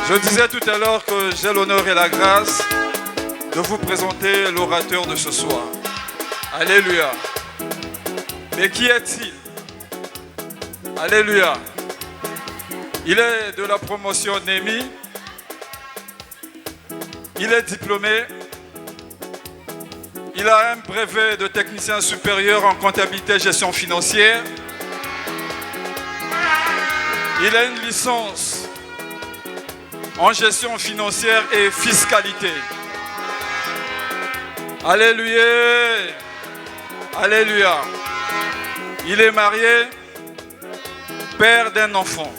Je disais tout à l'heure que j'ai l'honneur et la grâce de vous présenter l'orateur de ce soir. Alléluia. Mais qui est-il? Alléluia. Il est de la promotion NEMI. Il est diplômé. Il a un brevet de technicien supérieur en comptabilité et gestion financière. Il a une licence en gestion financière et fiscalité. Alléluia. Alléluia. Il est marié, père d'un enfant.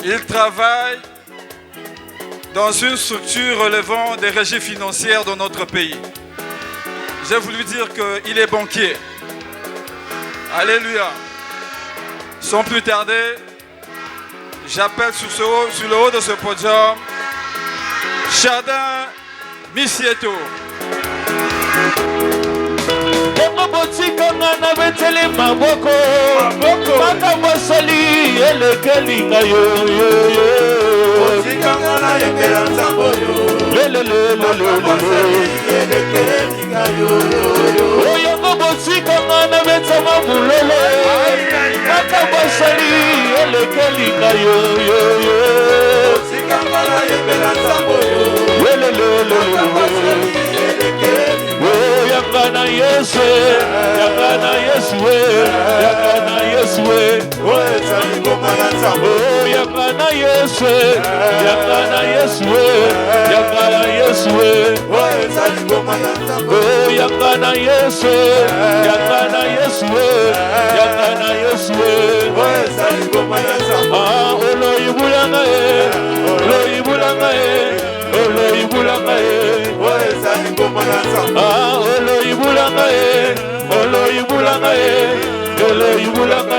Il travaille dans une structure relevant des régies financières de notre pays. J'ai voulu dire qu'il est banquier. Alléluia. Sans plus tarder, j'appelle sur le haut de ce podium Chardin Misieto. Yakana Yesu, Yakana Yesu, Yakana Yesu, Yakana Yesu, Yakana Yesu, Yakana Yesu, Yakana Yesu, Yakana Yesu, Yakana Yesu, Ah, Olo Ibulanga, Olo Ibulanga, Olo Ibulanga, Ah, Olo Ibulanga, Olo Ibulanga, Olo Ibulanga,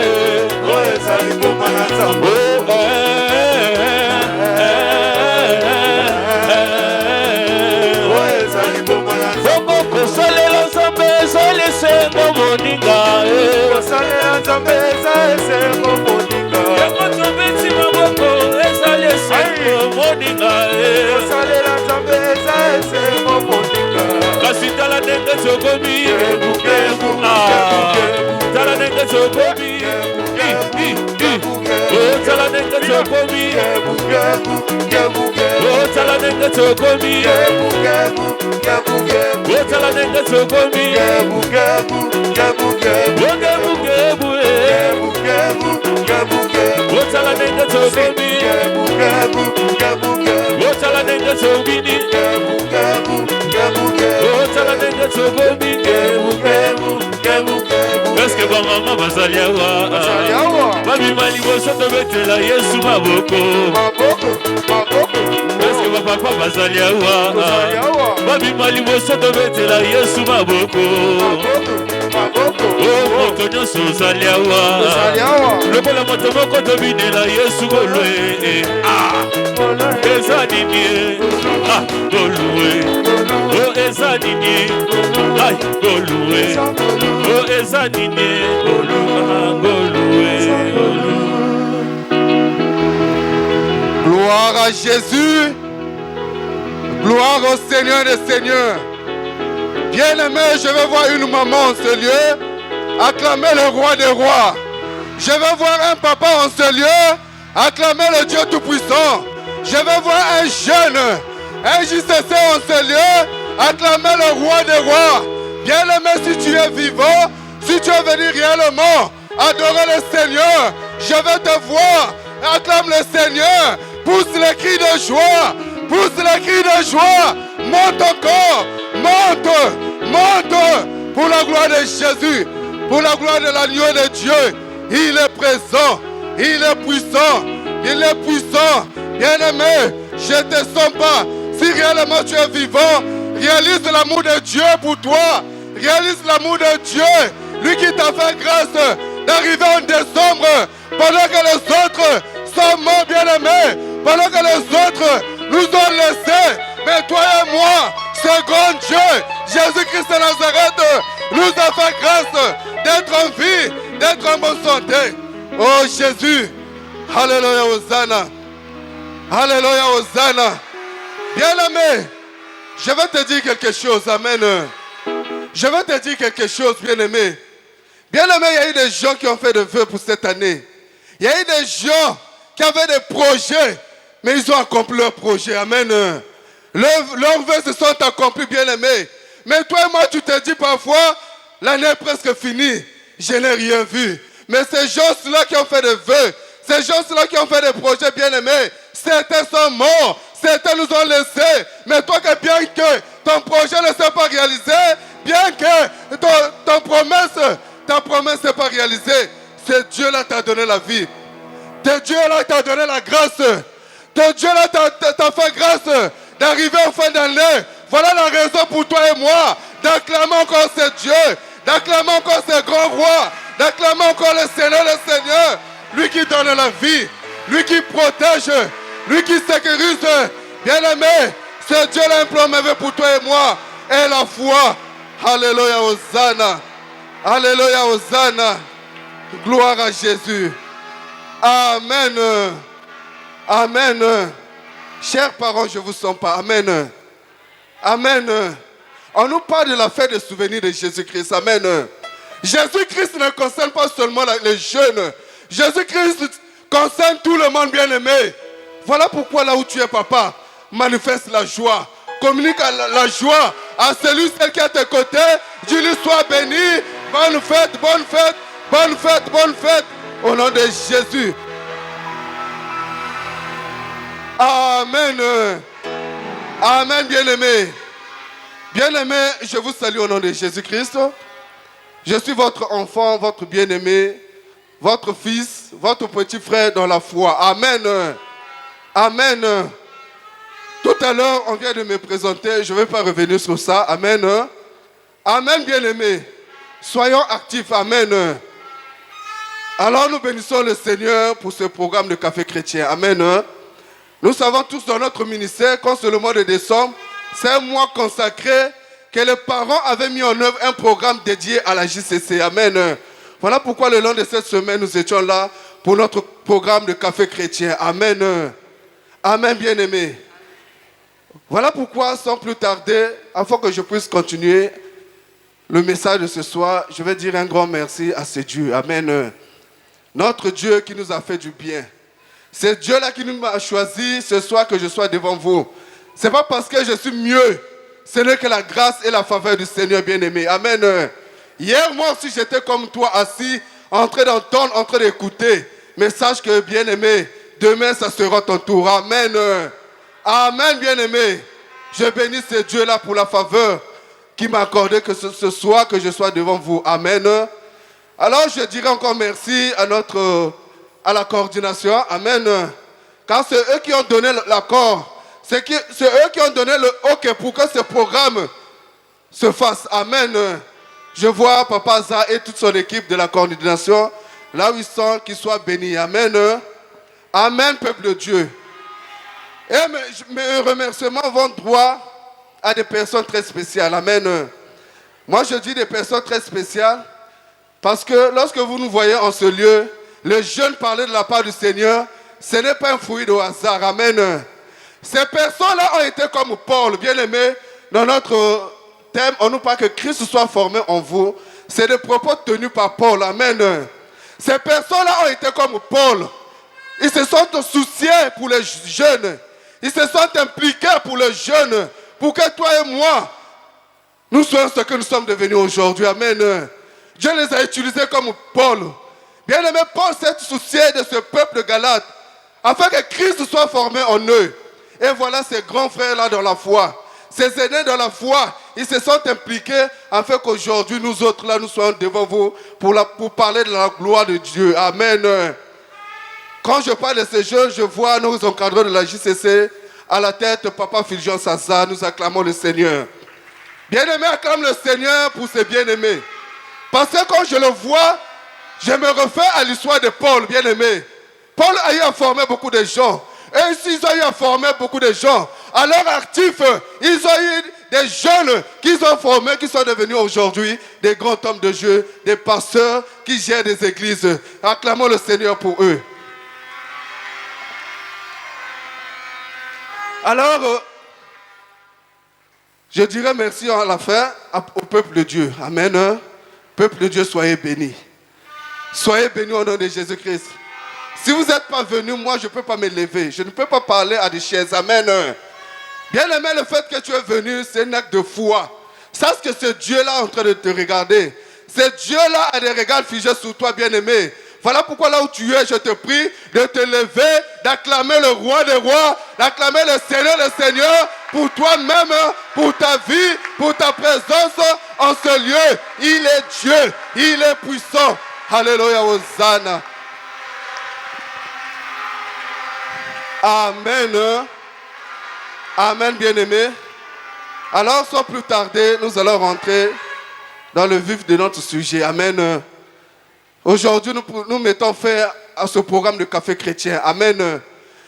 Salela Zambe, Salesengo Moninga, Salela Zambe, Salesengo Moninga, Yakotabeti Maboko, Salesengo Moninga, Salela Zambe, Salesengo Moninga. Kasitala nenge chokomi, tala nenge chokomi, tala nenge chokomi, tala nenge chokomi, tala nenge chokomi, tala nenge chokomi, tala nenge chobini. Est-ce que maman bazaliawa Babi mali boso to betela Yesu maboko Est-ce que papa bazaliawa Babi mali boso to betela Yesu maboko Oh moto so zaliawa Lokola moto moko to binela Yesu golwe Ah ezanini Ah golwe Oh ezanini Ay golwe Oh ezanini golwe Gloire à Jésus. Gloire au Seigneur des Seigneurs. Bien-aimé, je vais voir une maman en ce lieu acclamer le roi des rois. Je vais voir un papa en ce lieu acclamer le Dieu Tout-Puissant. Je vais voir un jeune, un JCC en ce lieu acclamer le roi des rois. Bien-aimé, si tu es vivant, si tu es venu réellement adorer le Seigneur, je vais te voir. Acclame le Seigneur. Pousse les cris de joie. Pousse les cris de joie. Monte encore. Monte. Monte. Pour la gloire de Jésus. Pour la gloire de l'agneau de Dieu. Il est présent. Il est puissant. Il est puissant. Bien-aimé, je ne te sens pas. Si réellement tu es vivant, réalise l'amour de Dieu pour toi. Réalise l'amour de Dieu. Lui qui t'a fait grâce d'arriver en décembre pendant que les autres sont morts, bien-aimés. Pendant que les autres nous ont laissés. Mais toi et moi, c'est grand Dieu, Jésus-Christ de Nazareth, nous a fait grâce d'être en vie, d'être en bonne santé. Oh Jésus, alléluia, Hosanna. Alléluia, Hosanna. Bien-aimé, je vais te dire quelque chose, amen. Je vais te dire quelque chose, bien-aimé. Bien-aimé, il y a eu des gens qui ont fait des vœux pour cette année. Il y a eu des gens qui avaient des projets, mais ils ont accompli leurs projets, amen. Leurs vœux se sont accomplis, bien-aimé. Mais toi et moi, tu te dis parfois, l'année est presque finie, je n'ai rien vu. Mais ces gens-là qui ont fait des vœux, ces gens-là qui ont fait des projets, bien-aimés, certains sont morts, certains nous ont laissés. Mais toi, bien que ton projet ne s'est pas réalisé, bien que ta promesse n'est pas réalisée, ce Dieu-là t'a donné la vie. Ce Dieu-là t'a donné la grâce. Ce Dieu-là t'a fait grâce d'arriver en fin d'année. Voilà la raison pour toi et moi d'acclamer encore ce Dieu, d'acclamer encore ce grand roi, d'acclamer encore le Seigneur, lui qui donne la vie, lui qui protège, lui qui sécurise. Bien-aimé, ce Dieu-là implore mes vœux pour toi et moi, et la foi. Alléluia, Hosanna. Alléluia, Hosanna. Gloire à Jésus. Amen. Amen. Chers parents, je vous sens pas. Amen. Amen. On nous parle de la fête de souvenir de Jésus-Christ. Amen. Jésus-Christ ne concerne pas seulement les jeunes. Jésus-Christ concerne tout le monde, bien-aimé. Voilà pourquoi là où tu es, papa, manifeste la joie. Communique la joie à celui, celle qui est à tes côtés. Dis-lui, sois béni. Bonne fête, bonne fête, bonne fête, bonne fête. Au nom de Jésus. Amen. Amen, bien-aimé. Bien-aimé, je vous salue au nom de Jésus-Christ. Je suis votre enfant, votre bien-aimé, votre fils, votre petit frère dans la foi. Amen. Amen. Tout à l'heure, on vient de me présenter. Je ne vais pas revenir sur ça. Amen. Amen, bien-aimé. Soyons actifs. Amen. Alors, nous bénissons le Seigneur pour ce programme de Café Chrétien. Amen. Nous savons tous dans notre ministère, quand c'est le mois de décembre, c'est un mois consacré que les parents avaient mis en œuvre un programme dédié à la JCC. Amen. Voilà pourquoi le long de cette semaine, nous étions là pour notre programme de Café Chrétien. Amen. Amen, bien-aimés. Voilà pourquoi, sans plus tarder, afin que je puisse continuer le message de ce soir, je vais dire un grand merci à ce Dieu. Amen. Notre Dieu qui nous a fait du bien. C'est Dieu-là qui nous a choisi ce soir que je sois devant vous. Ce n'est pas parce que je suis mieux. Ce n'est que la grâce et la faveur du Seigneur bien-aimé. Amen. Hier, moi aussi, j'étais comme toi, assis, en train d'entendre, en train d'écouter. Mais sache que, bien-aimé, demain, ça sera ton tour. Amen. Amen, bien-aimé. Je bénis ce Dieu-là pour la faveur qui m'a accordé que ce soir que je sois devant vous. Amen. Alors, je dirais encore merci à la coordination. Amen. Car c'est eux qui ont donné l'accord. C'est eux qui ont donné le OK pour que ce programme se fasse. Amen. Je vois Papa Za et toute son équipe de la coordination, là où ils sont, qu'ils soient bénis. Amen. Amen, peuple de Dieu. Et mes remerciements vont droit à des personnes très spéciales. Amen. Moi, je dis des personnes très spéciales parce que lorsque vous nous voyez en ce lieu, les jeunes parler de la part du Seigneur, ce n'est pas un fruit de hasard. Amen. Ces personnes-là ont été comme Paul, bien-aimé. Dans notre thème, on nous parle que Christ soit formé en vous. C'est des propos tenus par Paul. Amen. Ces personnes-là ont été comme Paul. Ils se sont souciés pour les jeunes. Ils se sont impliqués pour les jeunes. Pour que toi et moi, nous soyons ce que nous sommes devenus aujourd'hui. Amen. Dieu les a utilisés comme Paul. Bien-aimé, Paul s'est soucié de ce peuple de Galate, afin que Christ soit formé en eux. Et voilà ces grands frères-là dans la foi. Ces aînés dans la foi, ils se sont impliqués afin qu'aujourd'hui, nous autres là, nous soyons devant vous pour parler de la gloire de Dieu. Amen. Quand je parle de ces jeunes, je vois nos encadreurs de la JCC à la tête, Papa Fulgence Saza, nous acclamons le Seigneur. Bien-aimé, acclame le Seigneur pour ses bien-aimés. Parce que quand je le vois, je me refais à l'histoire de Paul, bien-aimé. Paul a eu à former beaucoup de gens. Et ils ont eu à former beaucoup de gens. À leur actif, ils ont eu des jeunes qu'ils ont formés, qui sont devenus aujourd'hui des grands hommes de Dieu, des pasteurs qui gèrent des églises. Acclamons le Seigneur pour eux. Alors, je dirais merci à la fin au peuple de Dieu. Amen. Peuple de Dieu, soyez bénis. Soyez bénis au nom de Jésus-Christ. Si vous n'êtes pas venus, moi, je ne peux pas me lever. Je ne peux pas parler à des chaises. Amen. Bien-aimé, le fait que tu es venu, c'est un acte de foi. Sache que ce Dieu-là est en train de te regarder. Ce Dieu-là a des regards figés sur toi, bien-aimé. Voilà pourquoi là où tu es, je te prie de te lever, d'acclamer le roi des rois, d'acclamer le Seigneur pour toi-même, pour ta vie, pour ta présence en ce lieu. Il est Dieu, il est puissant. Alléluia, Hosanna. Amen. Amen, bien-aimés. Alors, sans plus tarder, nous allons rentrer dans le vif de notre sujet. Amen. Aujourd'hui, nous mettons fin à ce programme de café chrétien. Amen.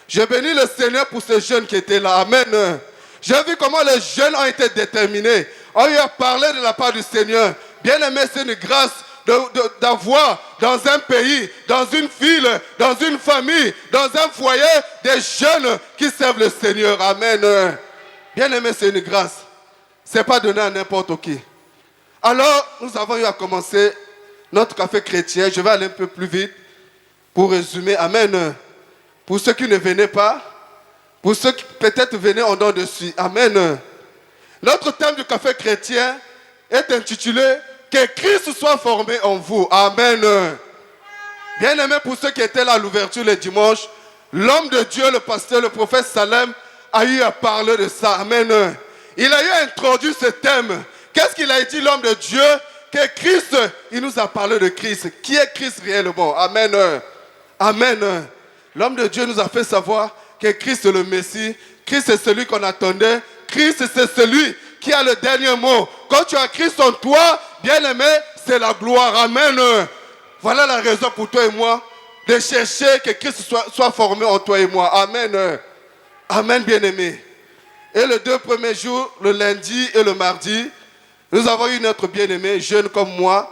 Je bénis le Seigneur pour ces jeunes qui étaient là. Amen. J'ai vu comment les jeunes ont été déterminés. On lui a parlé de la part du Seigneur. Bien-aimé, c'est une grâce d'avoir dans un pays, dans une ville, dans une famille, dans un foyer, des jeunes qui servent le Seigneur. Amen. Bien-aimé, c'est une grâce. Ce n'est pas donné à n'importe qui. Alors, nous avons eu à commencer notre café chrétien. Je vais aller un peu plus vite pour résumer. Amen. Pour ceux qui ne venaient pas, pour ceux qui peut-être venaient en dents dessus. Amen. Notre thème du café chrétien est intitulé « Que Christ soit formé en vous ». Amen. Bien-aimé, pour ceux qui étaient là à l'ouverture le dimanche, l'homme de Dieu, le pasteur, le prophète Salem, a eu à parler de ça. Amen. Il a eu à introduire ce thème. Qu'est-ce qu'il a dit, l'homme de Dieu? Que Christ, il nous a parlé de Christ. Qui est Christ réellement? Amen. Amen. L'homme de Dieu nous a fait savoir que Christ est le Messie. Christ est celui qu'on attendait. Christ, c'est celui qui a le dernier mot. Quand tu as Christ en toi, bien-aimé, c'est la gloire. Amen. Voilà la raison pour toi et moi de chercher que Christ soit formé en toi et moi. Amen. Amen, bien-aimé. Et les 2 premiers jours, le lundi et le mardi, nous avons eu notre bien-aimé, jeune comme moi.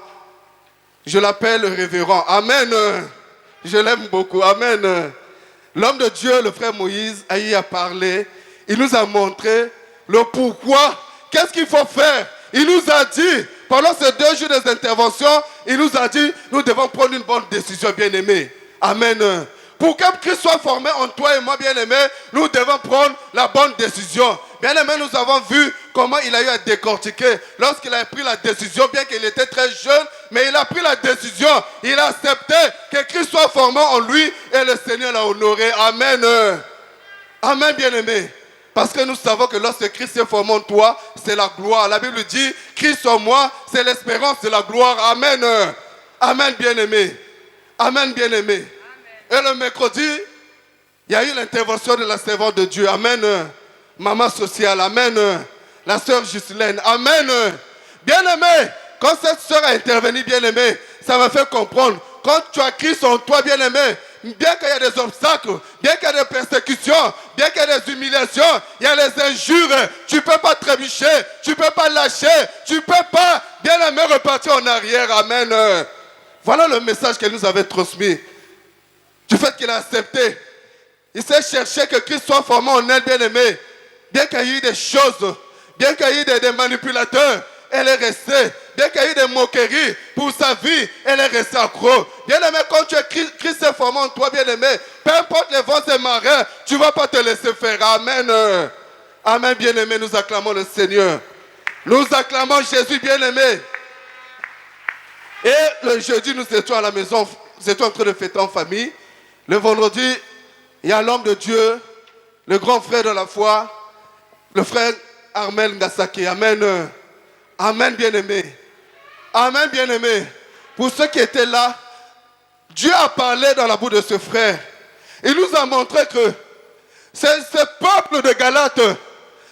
Je l'appelle le révérend. Amen. Je l'aime beaucoup. Amen. L'homme de Dieu, le frère Moïse, a eu à parler. Il nous a montré le pourquoi. Qu'est-ce qu'il faut faire? Il nous a dit, pendant ces 2 jours des interventions, il nous a dit, nous devons prendre une bonne décision, bien-aimé. Amen. Pour que Christ soit formé en toi et moi, bien-aimé, nous devons prendre la bonne décision. Bien-aimé, nous avons vu comment il a eu à décortiquer. Lorsqu'il a pris la décision, bien qu'il était très jeune, mais il a pris la décision. Il a accepté que Christ soit formé en lui et le Seigneur l'a honoré. Amen. Amen, bien-aimé. Parce que nous savons que lorsque Christ est formé en toi, c'est la gloire. La Bible dit, Christ en moi, c'est l'espérance de la gloire. Amen. Amen, bien-aimé. Amen, bien-aimé. Et le mercredi, il y a eu l'intervention de la servante de Dieu. Amen. Maman sociale. Amen. La sœur Ghislaine. Amen. Bien-aimé, quand cette sœur a intervenu, bien-aimé, ça m'a fait comprendre. Quand tu as Christ en toi, bien-aimé, bien qu'il y ait des obstacles, bien qu'il y ait des persécutions, bien qu'il y ait des humiliations, il y a les injures, tu ne peux pas trébucher, tu ne peux pas lâcher, tu ne peux pas, bien-aimé, repartir en arrière. Amen. Voilà le message qu'elle nous avait transmis. Du fait qu'il a accepté. Il s'est cherché que Christ soit formé en elle, bien-aimé. Bien qu'il y ait eu des choses, bien qu'il y ait eu des manipulateurs, elle est restée. Bien qu'il y ait eu des moqueries pour sa vie, elle est restée accro. Bien-aimé, quand tu es Christ est formé en toi, bien-aimé, peu importe les vents et marins, tu ne vas pas te laisser faire. Amen. Amen, bien-aimé, nous acclamons le Seigneur. Nous acclamons Jésus, bien-aimé. Et le jeudi, nous étions à la maison, nous étions en train de fêter en famille. Le vendredi, il y a l'homme de Dieu, le grand frère de la foi, le frère Armel Ngasaki. Amen. Amen, bien-aimé. Amen, bien-aimé. Pour ceux qui étaient là, Dieu a parlé dans la bouche de ce frère. Il nous a montré que ce peuple de Galates,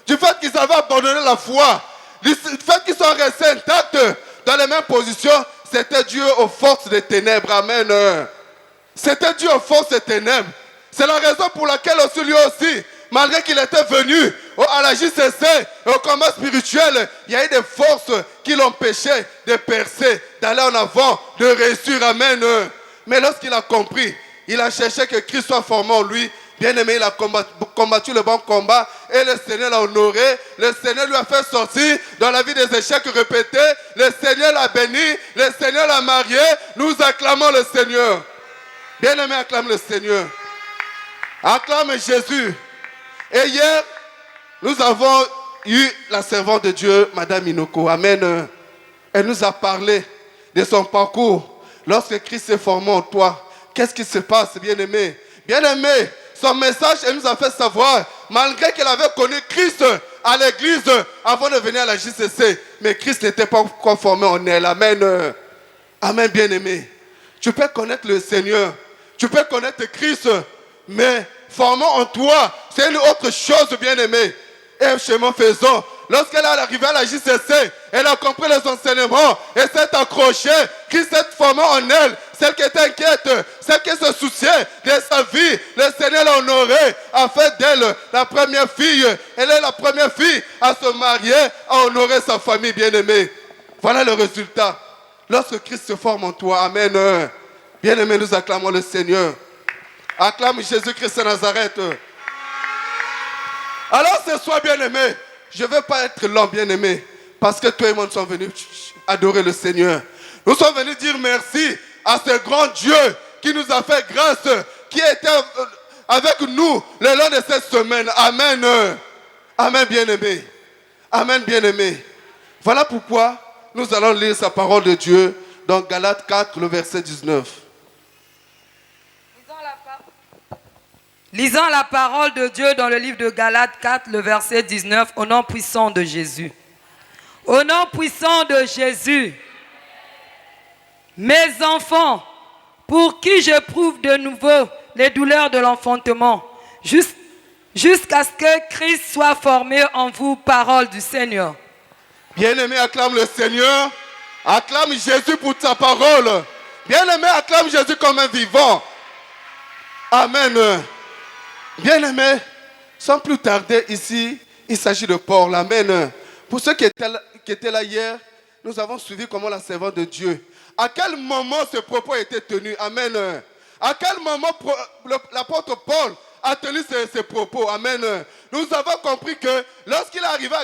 du fait qu'ils avaient abandonné la foi, du fait qu'ils sont restés intacts dans les mêmes positions, c'était dû aux forces des ténèbres. Amen. C'était dû aux forces des ténèbres. C'est la raison pour laquelle aussi lui aussi, malgré qu'il était venu à la JCC, au combat spirituel, il y a eu des forces qui l'empêchaient de percer, d'aller en avant, de réussir. Amen. Mais lorsqu'il a compris, il a cherché que Christ soit formé en lui. Bien aimé, il a combattu le bon combat et le Seigneur l'a honoré. Le Seigneur lui a fait sortir dans la vie des échecs répétés. Le Seigneur l'a béni, le Seigneur l'a marié. Nous acclamons le Seigneur. Bien aimé, acclame le Seigneur. Acclame Jésus. Et hier, nous avons eu la servante de Dieu, Madame Inoko. Amen. Elle nous a parlé de son parcours. Lorsque Christ s'est formé en toi, qu'est-ce qui se passe, bien-aimé? Bien-aimé, son message, elle nous a fait savoir, malgré qu'elle avait connu Christ à l'église avant de venir à la JCC, mais Christ n'était pas encore formé en elle. Amen. Amen, bien-aimé. Tu peux connaître le Seigneur, tu peux connaître Christ, mais formant en toi, c'est une autre chose, bien-aimé. Et chemin faisant, lorsqu'elle est arrivée à la JCC, elle a compris les enseignements et s'est accrochée. Christ s'est formé en elle, celle qui était inquiète, celle qui se souciait de sa vie. Le Seigneur l'a honorée, a fait d'elle la première fille. Elle est la première fille à se marier, à honorer sa famille bien-aimée. Voilà le résultat. Lorsque Christ se forme en toi, amen. Bien-aimé, nous acclamons le Seigneur. Acclame Jésus-Christ de Nazareth. Alors ce soir, bien-aimé, je ne veux pas être lent, bien-aimé, parce que toi et moi, nous sommes venus adorer le Seigneur. Nous sommes venus dire merci à ce grand Dieu qui nous a fait grâce, qui était avec nous le long de cette semaine. Amen. Amen, bien-aimé. Amen, bien-aimé. Voilà pourquoi nous allons lire sa parole de Dieu dans Galates 4, le verset 19. Lisons la parole de Dieu dans le livre de Galates 4, le verset 19, au nom puissant de Jésus. Au nom puissant de Jésus, mes enfants, pour qui j'éprouve de nouveau les douleurs de l'enfantement, jusqu'à ce que Christ soit formé en vous, parole du Seigneur. Bien-aimé, acclame le Seigneur. Acclame Jésus pour sa parole. Bien-aimé, acclame Jésus comme un vivant. Amen. Bien-aimés, sans plus tarder ici, il s'agit de Paul. Amen. Pour ceux qui étaient là hier, nous avons suivi comment la servante de Dieu. À quel moment ce propos a été tenu? Amen. À quel moment l'apôtre Paul a tenu ces propos? Amen. Nous avons compris que lorsqu'il est arrivé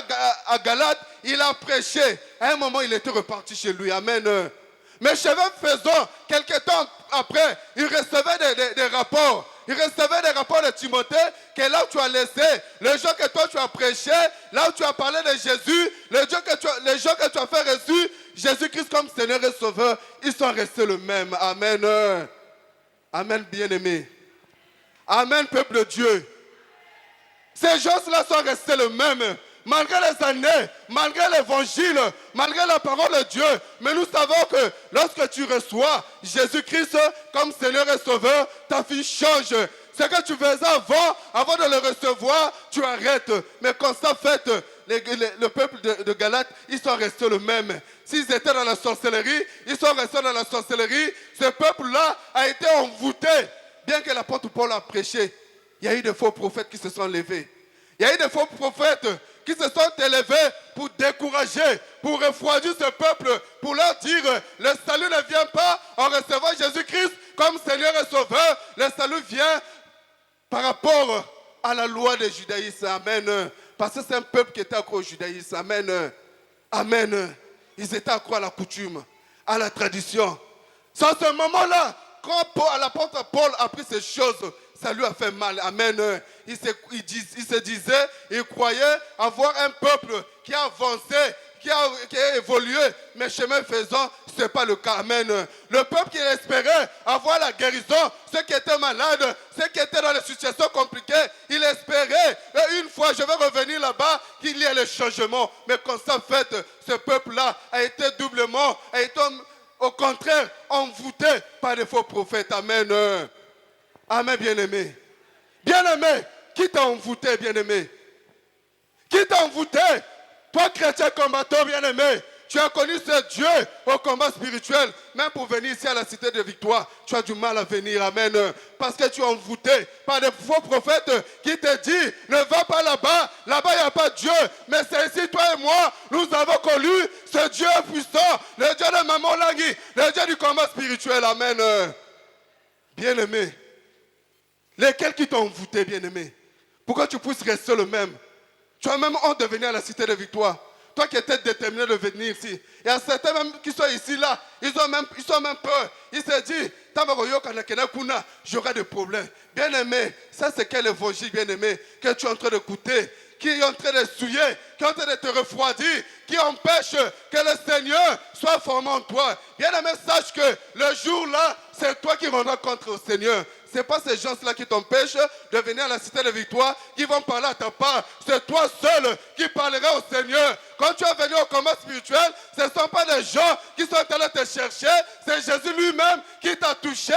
à Galate, il a prêché. À un moment, il était reparti chez lui. Amen. Mais chemin faisant, quelque temps après, il recevait des rapports. Il recevait des rapports de Timothée que là où tu as laissé, les gens que toi tu as prêché, là où tu as parlé de Jésus, les gens que tu as fait reçu, Jésus-Christ comme Seigneur et Sauveur, ils sont restés le même. Amen. Amen, bien-aimés. Amen, peuple de Dieu. Ces gens-là sont restés le même. Malgré les années, malgré l'évangile, malgré la parole de Dieu. Mais nous savons que lorsque tu reçois Jésus-Christ comme Seigneur et Sauveur, ta vie change. Ce que tu faisais avant de le recevoir, tu arrêtes. Mais quand ça fait, le peuple de Galate, ils sont restés le même. S'ils étaient dans la sorcellerie, ils sont restés dans la sorcellerie. Ce peuple-là a été envoûté. Bien que l'apôtre Paul a prêché, il y a eu des faux prophètes qui se sont levés. Il y a eu des faux prophètes qui se sont élevés pour décourager, pour refroidir ce peuple, pour leur dire, le salut ne vient pas en recevant Jésus-Christ comme Seigneur et Sauveur. Le salut vient par rapport à la loi du judaïsme. Amen. Parce que c'est un peuple qui était accro au judaïsme. Amen. Amen. Ils étaient accro à la coutume, à la tradition. Sans ce moment-là, quand l'apôtre Paul a pris ces choses, ça lui a fait mal. Amen. Il se disait, il croyait avoir un peuple qui a avancé, qui a évolué, mais chemin faisant, ce n'est pas le cas. Amen. Le peuple qui espérait avoir la guérison, ceux qui étaient malades, ceux qui étaient dans des situations compliquées, il espérait, et une fois je vais revenir là-bas, qu'il y ait le changement. Mais quand ça fait, ce peuple-là a été doublement, a été au contraire envoûté par des faux prophètes. Amen. Amen, bien-aimé. Bien-aimé, qui t'a envoûté, bien-aimé? Qui t'a envoûté? Toi, chrétien combattant, bien-aimé, tu as connu ce Dieu au combat spirituel. Même pour venir ici à la cité de victoire, tu as du mal à venir. Amen. Parce que tu es envoûté par des faux prophètes qui te disent, ne va pas là-bas. Là-bas, il n'y a pas de Dieu. Mais c'est ici, toi et moi, nous avons connu ce Dieu puissant, le Dieu de Maman Langui, le Dieu du combat spirituel. Amen. Bien-aimé, lesquels qui t'ont envoûté, bien-aimé? Pourquoi tu puisses rester le même? Tu as même honte de venir à la cité de victoire. Toi qui étais déterminé de venir ici. Il y a certains même qui sont ici là. Ils ont même peur. Ils se disent, j'aurai des problèmes. Bien-aimé, ça c'est quel évangile, bien-aimé, que tu es en train d'écouter, qui est en train de souiller, qui est en train de te refroidir, qui empêche que le Seigneur soit formé en toi. Bien-aimé, sache que le jour-là, c'est toi qui rendras compte au Seigneur. Ce n'est pas ces gens-là qui t'empêchent de venir à la cité de victoire, qui vont parler à ta part. C'est toi seul qui parleras au Seigneur. Quand tu es venu au combat spirituel, ce ne sont pas des gens qui sont allés te chercher. C'est Jésus lui-même qui t'a touché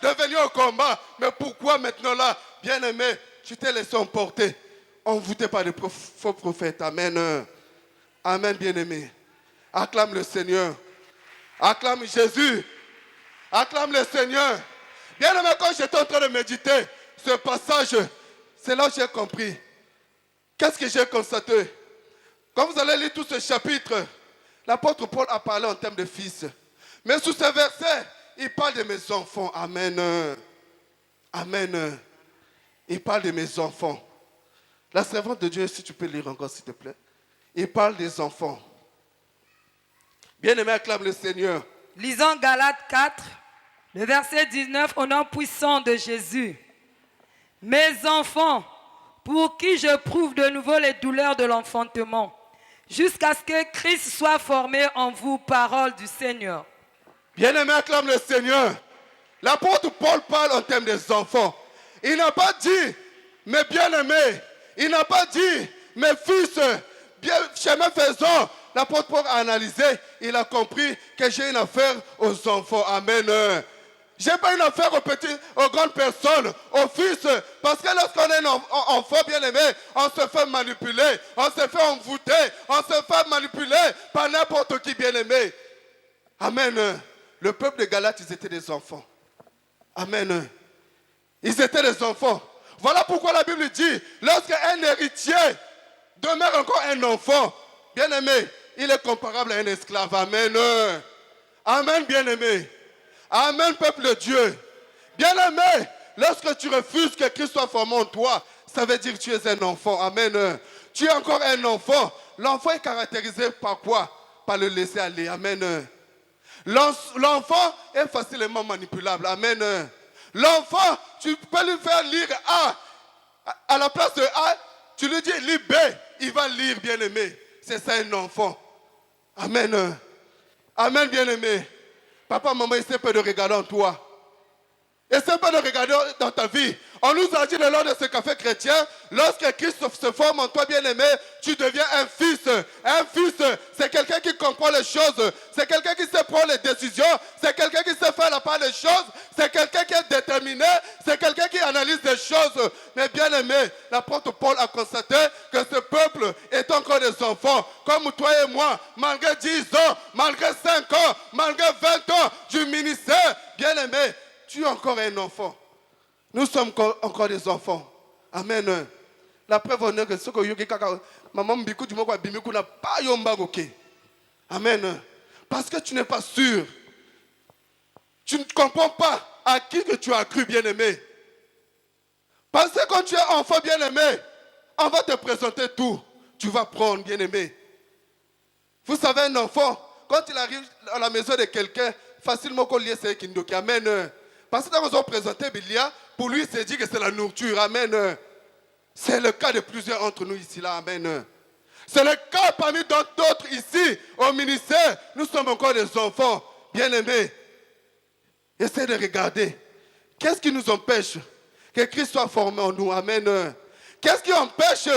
de venir au combat. Mais pourquoi maintenant là, bien-aimé, tu t'es laissé emporter, envoûté par des faux prophètes. Amen. Amen, bien-aimé. Acclame le Seigneur. Acclame Jésus. Acclame le Seigneur. Bien-aimé, quand j'étais en train de méditer ce passage, c'est là que j'ai compris. Qu'est-ce que j'ai constaté? Quand vous allez lire tout ce chapitre, l'apôtre Paul a parlé en termes de fils. Mais sous ce verset, il parle de mes enfants. Amen. Amen. Il parle de mes enfants. La servante de Dieu, si tu peux lire encore, s'il te plaît. Il parle des enfants. Bien-aimé, acclame le Seigneur. Lisons Galates 4, le verset 19, au nom puissant de Jésus. Mes enfants, pour qui je prouve de nouveau les douleurs de l'enfantement, jusqu'à ce que Christ soit formé en vous, parole du Seigneur. Bien-aimé, acclame le Seigneur. L'apôtre Paul parle en termes des enfants. Il n'a pas dit, mes bien-aimés. Il n'a pas dit, mes fils, chemin faisant. L'apôtre Paul a analysé, il a compris que j'ai une affaire aux enfants. Amen. Je n'ai pas une affaire aux grandes personnes, aux fils. Parce que lorsqu'on est un enfant bien-aimé, on se fait manipuler, on se fait envoûter, on se fait manipuler par n'importe qui bien-aimé. Amen. Le peuple de Galate, ils étaient des enfants. Amen. Ils étaient des enfants. Voilà pourquoi la Bible dit, lorsqu'un héritier demeure encore un enfant, bien-aimé, il est comparable à un esclave. Amen. Amen, bien-aimé. Amen, peuple de Dieu. Bien-aimé, lorsque tu refuses que Christ soit formé en toi, ça veut dire que tu es un enfant. Amen. Tu es encore un enfant. L'enfant est caractérisé par quoi? Par le laisser aller. Amen. L'enfant est facilement manipulable. Amen. L'enfant, tu peux lui faire lire A. À la place de A, tu lui dis lis B. Il va lire, bien-aimé. C'est ça un enfant. Amen. Amen, bien-aimé. Papa, maman, essaie pas de regarder en toi. Essaie pas de regarder dans ta vie. On nous a dit le long de ce café chrétien, lorsque Christ se forme en toi, bien-aimé, tu deviens un fils. Un fils, c'est quelqu'un qui comprend les choses. C'est quelqu'un qui sait prendre les décisions. C'est quelqu'un qui sait faire la part des choses. C'est quelqu'un qui est déterminé. C'est quelqu'un qui analyse les choses. Mais bien-aimé, l'apôtre Paul a constaté que ce peuple est encore des enfants. Comme toi et moi, malgré 10 ans, malgré 5 ans, malgré 20 ans du ministère, bien-aimé, tu es encore un enfant. Nous sommes encore des enfants. Amen. La preuve en est que ce que yogi kaka maman biku du moko bimiku n'a pas yomba goké. Amen. Parce que tu n'es pas sûr. Tu ne comprends pas à qui que tu as cru, bien-aimé. Parce que quand tu es enfant, bien-aimé, on va te présenter tout. Tu vas prendre, bien-aimé. Vous savez, un enfant, quand il arrive à la maison de quelqu'un, facilement qu'on lie c'est Kindoki. Amen. Parce que quand ils ont présenté Bilia, pour lui, il s'est dit que c'est la nourriture. Amen. C'est le cas de plusieurs entre nous ici, là. Amen. C'est le cas parmi d'autres ici, au ministère. Nous sommes encore des enfants, bien-aimés. Essayez de regarder. Qu'est-ce qui nous empêche que Christ soit formé en nous? Amen. Qu'est-ce qui empêche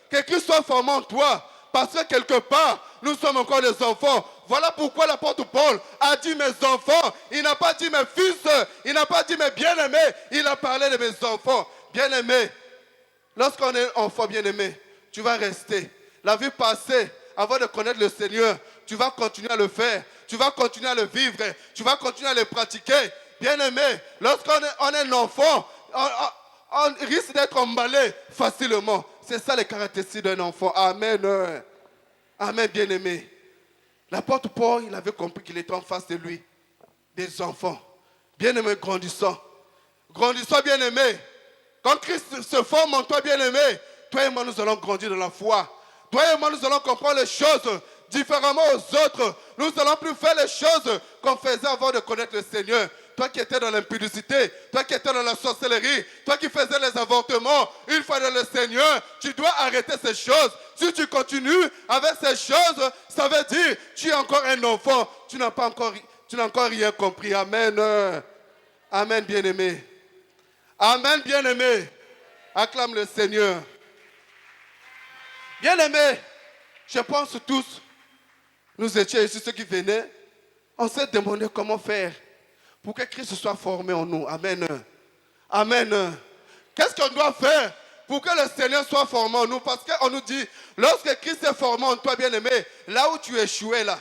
que Christ soit formé en toi? Parce que quelque part, nous sommes encore des enfants. Voilà pourquoi l'apôtre Paul a dit mes enfants. Il n'a pas dit mes fils. Il n'a pas dit mes bien-aimés. Il a parlé de mes enfants. Bien-aimés. Lorsqu'on est enfant bien-aimé, tu vas rester. La vie passée avant de connaître le Seigneur, tu vas continuer à le faire, tu vas continuer à le vivre, tu vas continuer à le pratiquer. Bien-aimé, lorsqu'on est un enfant, on risque d'être emballé facilement. C'est ça les caractéristiques d'un enfant. Amen. Amen, bien-aimé. L'apôtre Paul, il avait compris qu'il était en face de lui. Des enfants. Bien-aimé, grandissant. Grandissant, bien-aimé. Quand Christ se forme en toi, bien-aimé, toi et moi, nous allons grandir dans la foi. Toi et moi, nous allons comprendre les choses différemment aux autres. Nous n'allons plus faire les choses qu'on faisait avant de connaître le Seigneur. Toi qui étais dans l'impudicité, toi qui étais dans la sorcellerie, toi qui faisais les avortements, une fois dans le Seigneur, tu dois arrêter ces choses. Si tu continues avec ces choses, ça veut dire que tu es encore un enfant. Tu n'as encore rien compris. Amen. Amen, bien-aimé. Amen, bien-aimé. Acclame le Seigneur. Bien-aimé, je pense tous, nous étions ici, ceux qui venaient, on s'est demandé comment faire pour que Christ soit formé en nous. Amen. Amen. Qu'est-ce qu'on doit faire pour que le Seigneur soit formé en nous? Parce qu'on nous dit, lorsque Christ est formé en toi, bien-aimé, là où tu échouais, là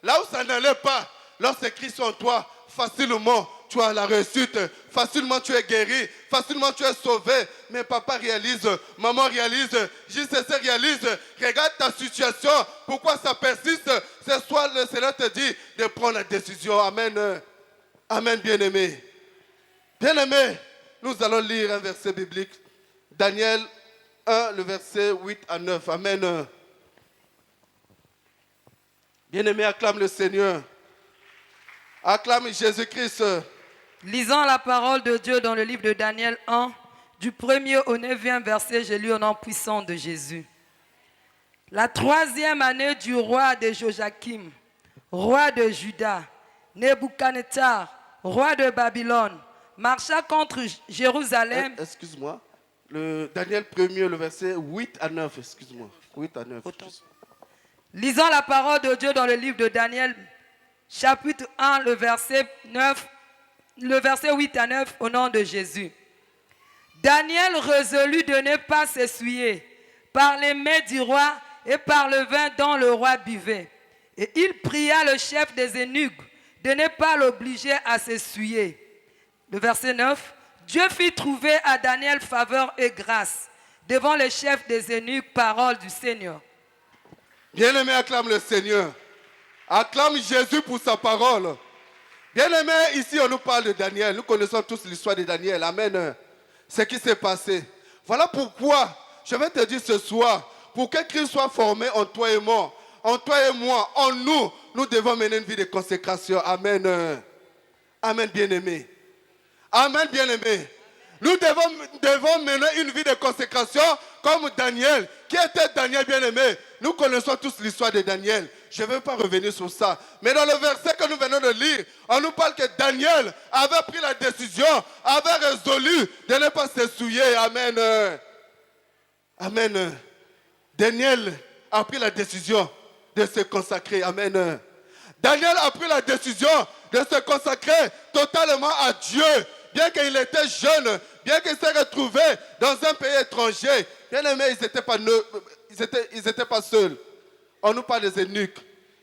où ça n'allait pas, lorsque Christ est en toi, facilement, tu as la réussite, facilement tu es guéri, facilement tu es sauvé. Mais papa réalise, maman réalise, JCC réalise, regarde ta situation, pourquoi ça persiste. Ce soir, le Seigneur te dit de prendre la décision. Amen. Amen, bien-aimé. Bien-aimé, nous allons lire un verset biblique. Daniel 1, le verset 8 à 9. Amen. Bien-aimé, acclame le Seigneur. Acclame Jésus-Christ. Lisons la parole de Dieu dans le livre de Daniel 1, du 1er au 9e verset, je lis au nom puissant de Jésus. La 3e année du roi de Joachim, roi de Juda, Nebuchadnezzar, roi de Babylone, marcha contre Jérusalem. Excuse-moi, le Daniel 1er, le verset 8 à 9, excuse-moi. 8 à 9. Lisons la parole de Dieu dans le livre de Daniel, chapitre 1, le verset 8 à 9, au nom de Jésus. Daniel résolut de ne pas s'essuyer par les mets du roi et par le vin dont le roi buvait. Et il pria le chef des eunuques de ne pas l'obliger à s'essuyer. Le verset 9. Dieu fit trouver à Daniel faveur et grâce devant le chef des eunuques, parole du Seigneur. Bien-aimé, acclame le Seigneur. Acclame Jésus pour sa parole. Bien-aimé, ici on nous parle de Daniel. Nous connaissons tous l'histoire de Daniel. Amen. Ce qui s'est passé. Voilà pourquoi je vais te dire ce soir, pour que Christ soit formé en toi et moi, en nous, nous devons mener une vie de consécration. Amen. Amen, bien-aimé. Amen, bien-aimé. Nous devons mener une vie de consécration comme Daniel. Qui était Daniel, bien-aimé? Nous connaissons tous l'histoire de Daniel. Je ne vais pas revenir sur ça. Mais dans le verset que nous venons de lire, on nous parle que Daniel avait pris la décision, avait résolu de ne pas s'essuyer. Amen. Amen. Daniel a pris la décision de se consacrer. Amen. Daniel a pris la décision de se consacrer totalement à Dieu. Bien qu'il était jeune, bien qu'il s'est retrouvé dans un pays étranger, bien aimé, ils n'étaient pas seuls. On nous parle des eunuques.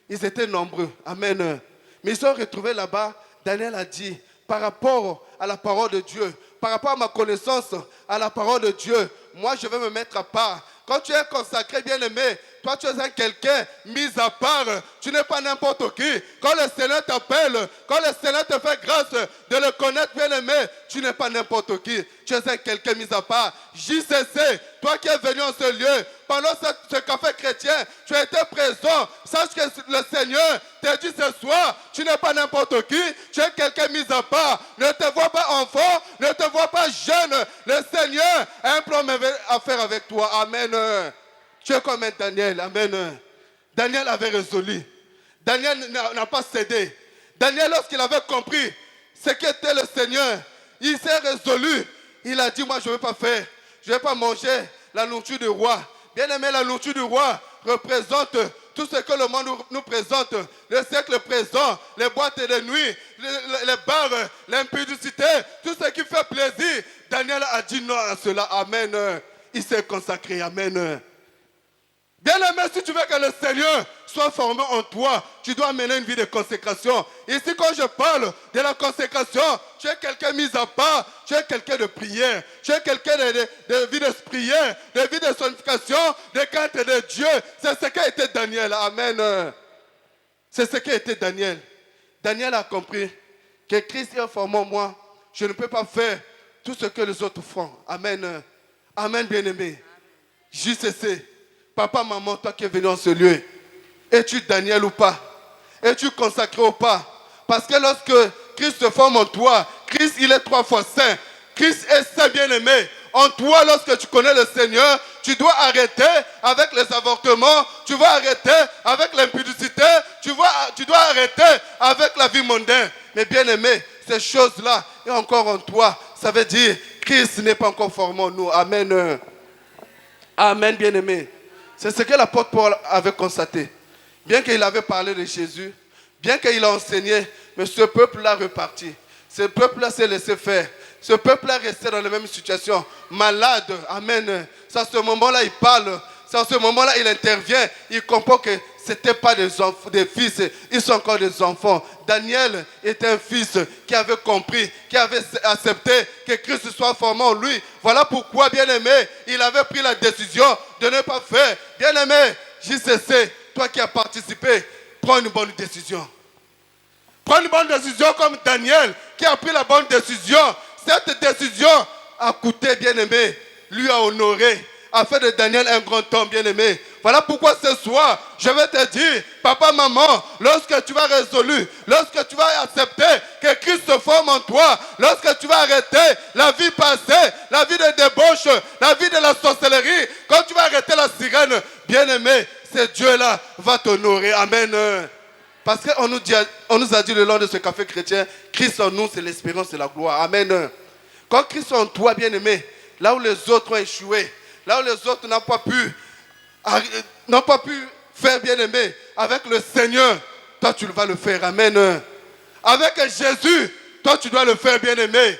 Ils étaient nombreux. Amen. Mais ils sont retrouvés là-bas. Daniel a dit, par rapport à la parole de Dieu, par rapport à ma connaissance à la parole de Dieu, moi je vais me mettre à part. Quand tu es consacré, bien-aimé, toi tu es quelqu'un mis à part. Tu n'es pas n'importe qui. Quand le Seigneur t'appelle, quand le Seigneur te fait grâce de le connaître, bien-aimé, tu n'es pas n'importe qui. Tu es quelqu'un mis à part. JCC, toi qui es venu en ce lieu, pendant ce café chrétien, tu as été présent. Sache que le Seigneur t'a dit ce soir, tu n'es pas n'importe qui. Tu es quelqu'un mis à part. Ne te vois pas enfant, ne te vois pas jeune. Le Seigneur a un plan à faire avec toi. Amen. Tu es comme un Daniel. Amen. Daniel avait résolu. Daniel n'a pas cédé. Daniel, lorsqu'il avait compris ce qu'était le Seigneur, il s'est résolu. Il a dit, moi je ne vais pas faire. Je ne vais pas manger la nourriture du roi. Bien aimé, la nourriture du roi représente tout ce que le monde nous présente. Le siècle présent, les boîtes de nuit, les bars, l'impudicité, tout ce qui fait plaisir. Daniel a dit non à cela. Amen. Il s'est consacré. Amen. Bien-aimé, si tu veux que le Seigneur soit formé en toi, tu dois mener une vie de consécration. Ici, quand je parle de la consécration, tu es quelqu'un mis à part, tu es quelqu'un de prière, tu es quelqu'un de vie de prière, de vie de sanctification, de crainte de Dieu. C'est ce qu'a été Daniel. Amen. C'est ce qu'a été Daniel. Daniel a compris que Christ est formé en moi. Je ne peux pas faire tout ce que les autres font. Amen. Amen, bien-aimé. JCC. Papa, maman, toi qui es venu en ce lieu, es-tu Daniel ou pas? Es-tu consacré ou pas? Parce que lorsque Christ se forme en toi, Christ, il est 3 fois saint. Christ est saint, bien-aimé. En toi, lorsque tu connais le Seigneur, tu dois arrêter avec les avortements, tu vas arrêter avec l'impudicité, tu dois arrêter avec la vie mondaine. Mais bien-aimé, ces choses-là est encore en toi. Ça veut dire Christ n'est pas encore formé en nous. Amen. Amen, bien-aimé. C'est ce que l'apôtre Paul avait constaté. Bien qu'il avait parlé de Jésus, bien qu'il a enseigné, mais ce peuple-là reparti. Ce peuple-là s'est laissé faire. Ce peuple-là resté dans la même situation, malade. Amen. C'est à ce moment-là, il parle. C'est à ce moment-là, il intervient. Il comprend que ce n'étaient pas des enfants, des fils. Ils sont encore des enfants. Daniel était un fils qui avait compris, qui avait accepté que Christ soit formé en lui. Voilà pourquoi, bien-aimé, il avait pris la décision de ne pas faire. Bien-aimé, JCC, toi qui as participé, prends une bonne décision. Prends une bonne décision comme Daniel qui a pris la bonne décision. Cette décision a coûté, bien-aimé, lui a honoré, a fait de Daniel un grand homme, bien-aimé. Voilà pourquoi ce soir, je vais te dire, papa, maman, lorsque tu vas résolu, lorsque tu vas accepter que Christ se forme en toi, lorsque tu vas arrêter la vie passée, la vie de débauche, la vie de la sorcellerie, quand tu vas arrêter la sirène, bien-aimé, ce Dieu-là va t'honorer. Amen. Parce qu'on nous a dit le long de ce café chrétien, Christ en nous, c'est l'espérance et la gloire. Amen. Quand Christ est en toi, bien-aimé, là où les autres ont échoué, là où les autres n'ont pas pu faire, bien-aimé, avec le Seigneur, toi tu vas le faire. Amen. Avec Jésus, toi tu dois le faire, bien-aimé.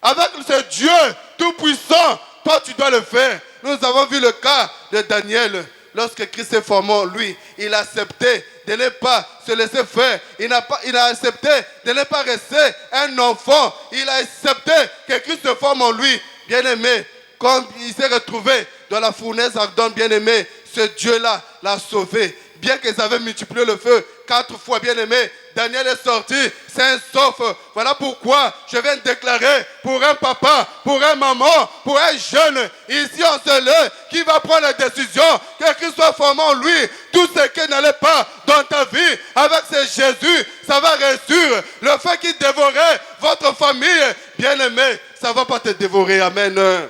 Avec ce Dieu tout-puissant, toi tu dois le faire. Nous avons vu le cas de Daniel. Lorsque Christ est formé en lui, il a accepté de ne pas se laisser faire. Il a accepté de ne pas rester un enfant. Il a accepté que Christ se forme en lui. Bien-aimé, quand il s'est retrouvé dans la fournaise ardente, bien-aimé, ce Dieu-là l'a sauvé. Bien qu'ils avaient multiplié le feu 4 fois, bien-aimé, Daniel est sorti sain sauf. Voilà pourquoi je viens de déclarer pour un papa, pour un maman, pour un jeune, ici en ce lieu, qui va prendre la décision que Christ soit formé en lui. Tout ce qui n'allait pas dans ta vie, avec ce Jésus, ça va réussir. Le feu qui dévorait votre famille, bien-aimé, ça ne va pas te dévorer. Amen.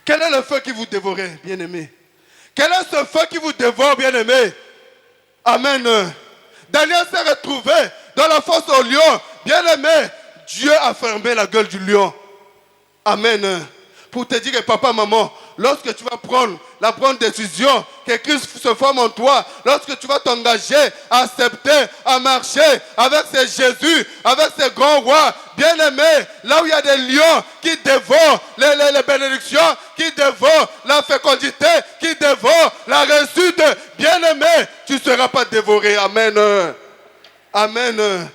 Quel est le feu qui vous dévorait, bien-aimé? Quel est ce feu qui vous dévore, bien-aimé? Amen. Daniel s'est retrouvé dans la fosse au lion. Bien-aimé, Dieu a fermé la gueule du lion. Amen. Pour te dire que papa, maman, lorsque tu vas prendre la bonne décision, que Christ se forme en toi, lorsque tu vas t'engager à accepter, à marcher avec ce Jésus, avec ce grand roi, bien-aimé, là où il y a des lions qui dévorent les bénédictions, qui dévorent la fécondité, qui dévorent la réussite, bien-aimé, tu ne seras pas dévoré. Amen. Amen.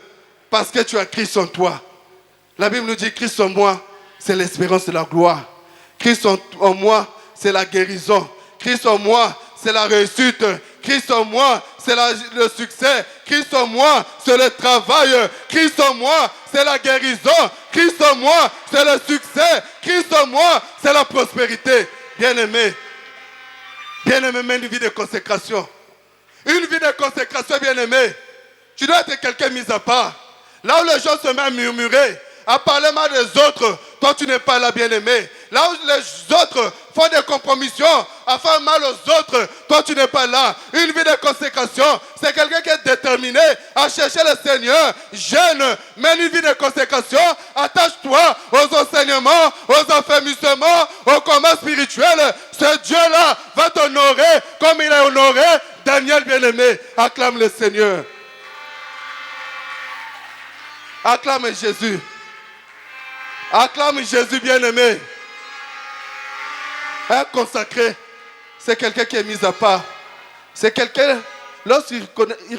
Parce que tu as Christ en toi. La Bible nous dit Christ en moi, c'est l'espérance de la gloire. Christ en moi, c'est la guérison. Christ en moi, c'est la réussite. Christ en moi, c'est le succès. Christ en moi, c'est le travail. Christ en moi, c'est la guérison. Christ en moi, c'est le succès. Christ en moi, c'est la prospérité. Bien-aimé, mène une vie de consécration. Une vie de consécration, bien-aimé. Tu dois être quelqu'un mis à part. Là où les gens se mettent à murmurer, à parler mal des autres, toi tu n'es pas là, bien-aimé. Là où les autres font des compromissions à faire mal aux autres, toi tu n'es pas là. Une vie de consécration, c'est quelqu'un qui est déterminé à chercher le Seigneur. Jeune, mène une vie de consécration, attache-toi aux enseignements, aux affermissements, au combat spirituel. Ce Dieu-là va t'honorer comme il a honoré Daniel, bien-aimé. Acclame le Seigneur. Acclame Jésus. Acclame Jésus, bien-aimé. Un consacré, c'est quelqu'un qui est mis à part. C'est quelqu'un, lorsqu'il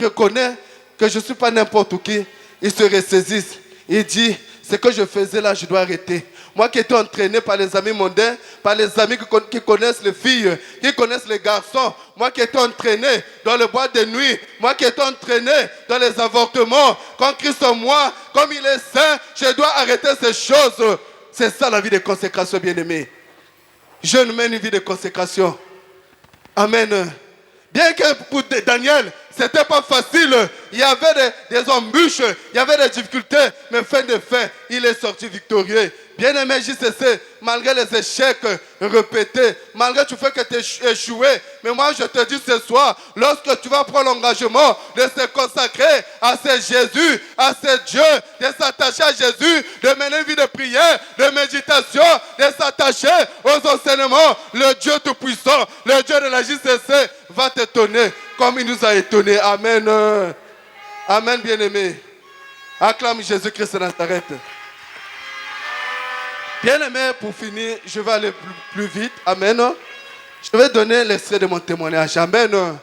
reconnaît que je ne suis pas n'importe qui, il se ressaisisse. Il dit, ce que je faisais là, je dois arrêter. Moi qui étais entraîné par les amis mondains, par les amis qui connaissent les filles, qui connaissent les garçons, moi qui étais entraîné dans le bois de nuit, moi qui étais entraîné dans les avortements, quand Christ en moi, comme il est saint, je dois arrêter ces choses. C'est ça la vie de consécration, bien-aimé. Je mène une vie de consécration. Amen. Bien que pour Daniel, ce n'était pas facile. Il y avait des embûches, il y avait des difficultés, mais fin de fin, il est sorti victorieux. Bien-aimé JCC, malgré les échecs répétés, malgré le fait que tu as échoué, mais moi je te dis ce soir, lorsque tu vas prendre l'engagement de se consacrer à ce Jésus, à ce Dieu, de s'attacher à Jésus, de mener une vie de prière, de méditation, de s'attacher aux enseignements, le Dieu Tout-Puissant, le Dieu de la JCC va t'étonner comme il nous a étonnés. Amen. Amen, bien-aimé. Acclame Jésus-Christ de Nazareth. Bien-aimé, pour finir, je vais aller plus vite. Amen. Je vais donner l'extrait de mon témoignage. Amen.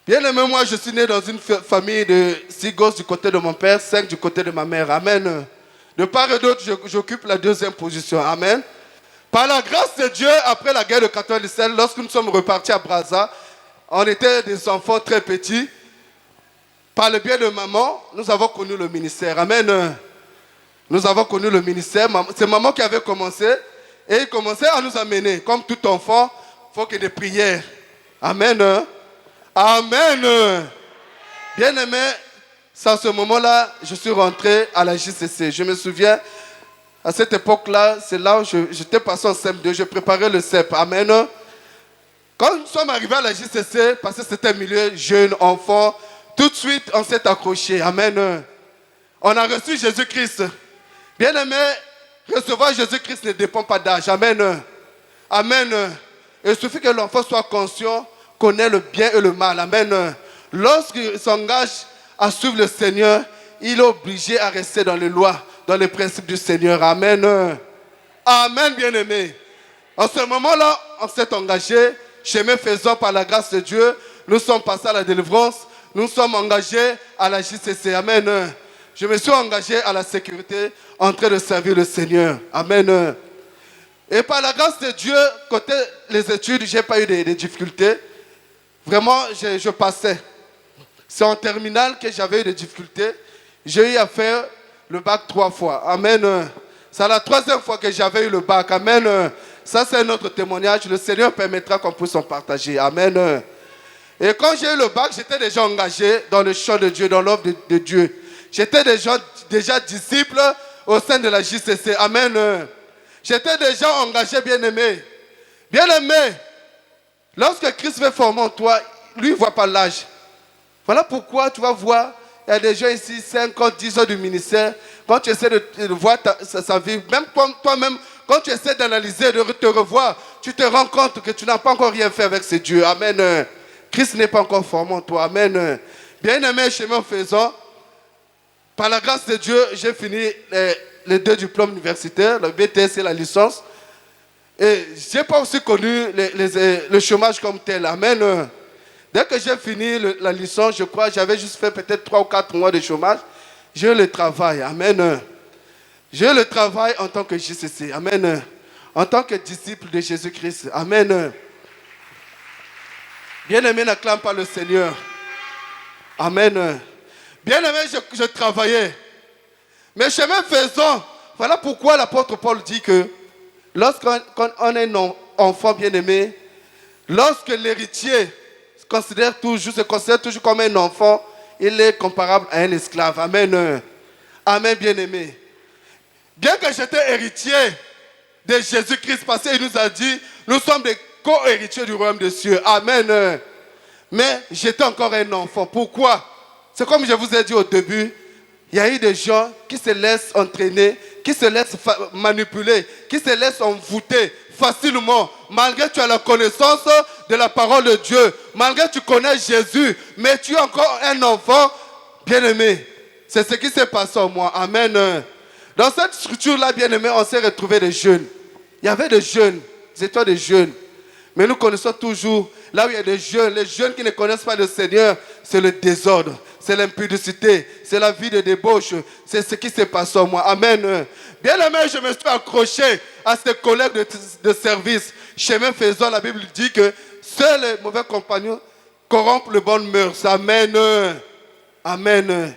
Bien-aimé, moi, je suis né dans une famille de 6 gosses du côté de mon père, 5 du côté de ma mère. Amen. De part et d'autre, j'occupe la 2e position. Amen. Par la grâce de Dieu, après la guerre de 97, lorsque nous sommes repartis à Brazza, on était des enfants très petits. Par le biais de maman, nous avons connu le ministère. Amen. Nous avons connu le ministère. C'est maman qui avait commencé. Et il commençait à nous amener. Comme tout enfant, il faut qu'il y ait des prières. Amen. Amen. Bien aimé, c'est à ce moment-là, je suis rentré à la JCC. Je me souviens, à cette époque-là, c'est là où j'étais passé en CEP2. Je préparais le CEP. Amen. Quand nous sommes arrivés à la JCC, parce que c'était un milieu jeune, enfant, tout de suite, on s'est accroché. Amen. On a reçu Jésus-Christ. Bien aimé, recevoir Jésus-Christ ne dépend pas d'âge. Amen. Amen. Il suffit que l'enfant soit conscient, connaît le bien et le mal. Amen. Lorsqu'il s'engage à suivre le Seigneur, il est obligé à rester dans les lois, dans les principes du Seigneur. Amen. Amen, bien aimé. En ce moment-là, on s'est engagé. Chemin faisant par la grâce de Dieu, nous sommes passés à la délivrance. Nous sommes engagés à la JCC. Amen. Je me suis engagé à la sécurité en train de servir le Seigneur. Amen. Et par la grâce de Dieu, côté les études, je n'ai pas eu de difficultés. Vraiment, je passais. C'est en terminale que j'avais eu des difficultés. J'ai eu à faire le bac 3 fois. Amen. C'est la 3e fois que j'avais eu le bac. Amen. Ça, c'est un autre témoignage. Le Seigneur permettra qu'on puisse en partager. Amen. Et quand j'ai eu le bac, j'étais déjà engagé dans le champ de Dieu, dans l'œuvre de Dieu. J'étais déjà disciple au sein de la JCC. Amen. J'étais déjà engagé, bien-aimé. Bien-aimé, lorsque Christ veut former en toi, lui, il ne voit pas l'âge. Voilà pourquoi tu vas voir, il y a des gens ici, 5 ans, 10 ans du ministère. Quand tu essaies de voir sa vie, même toi-même, quand tu essaies d'analyser, de te revoir, tu te rends compte que tu n'as pas encore rien fait avec ce Dieu. Amen. Christ n'est pas encore formé en toi. Amen. Bien-aimé, chemin faisant, par la grâce de Dieu, j'ai fini les 2 diplômes universitaires, le BTS et la licence. Et je n'ai pas aussi connu le chômage comme tel. Amen. Dès que j'ai fini la licence, je crois, j'avais juste fait peut-être 3 ou 4 mois de chômage. J'ai eu le travail. Amen. J'ai eu le travail en tant que JCC. Amen. En tant que disciple de Jésus-Christ. Amen. Bien-aimé, n'acclame pas le Seigneur. Amen. Bien-aimé, je travaillais. Mais chemin faisant, voilà pourquoi l'apôtre Paul dit que lorsqu'on est un enfant bien-aimé, lorsque l'héritier se considère toujours comme un enfant, il est comparable à un esclave. Amen. Amen, bien-aimé. Bien que j'étais héritier de Jésus-Christ, parce qu'il nous a dit, nous sommes des co-héritiers du royaume des cieux. Amen. Mais j'étais encore un enfant. Pourquoi? C'est comme je vous ai dit au début, il y a eu des gens qui se laissent entraîner, qui se laissent manipuler, qui se laissent envoûter facilement. Malgré que tu as la connaissance de la parole de Dieu, malgré que tu connais Jésus, mais tu es encore un enfant bien-aimé. C'est ce qui s'est passé en moi. Amen. Dans cette structure-là, bien-aimé, on s'est retrouvés des jeunes. Il y avait des jeunes, des jeunes. Mais nous connaissons toujours, là où il y a des jeunes, les jeunes qui ne connaissent pas le Seigneur, c'est le désordre, c'est l'impudicité, c'est la vie de débauche, c'est ce qui se passe en moi. Amen. Bien aimé, je me suis accroché à ces collègues de service. Chemin faisant, la Bible dit que seuls les mauvais compagnons corrompent le bon mœurs. Amen. Amen.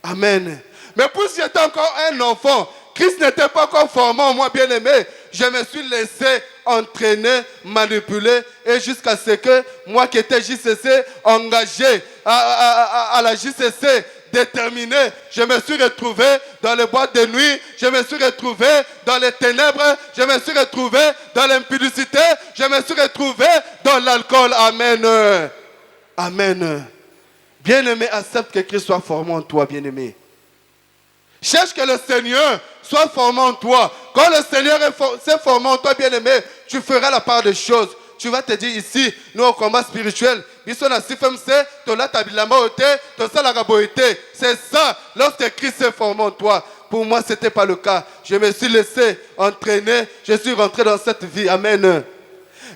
Amen. Mais puisque j'étais encore un enfant, Christ n'était pas encore formé en moi, bien aimé. Je me suis laissé entraîner, manipuler, et jusqu'à ce que moi qui étais JCC, engagé à la JCC, déterminé, je me suis retrouvé dans les boîtes de nuit, je me suis retrouvé dans les ténèbres, je me suis retrouvé dans l'impudicité, je me suis retrouvé dans l'alcool. Amen. Amen. Bien-aimé, accepte que Christ soit formé en toi, bien-aimé. Cherche que le Seigneur soit formé en toi. Quand le Seigneur s'est formé en toi, bien-aimé, tu feras la part des choses. Tu vas te dire ici, nous au combat spirituel, c'est ça, lorsque Christ s'est formé en toi. Pour moi, ce n'était pas le cas. Je me suis laissé entraîner, je suis rentré dans cette vie. Amen.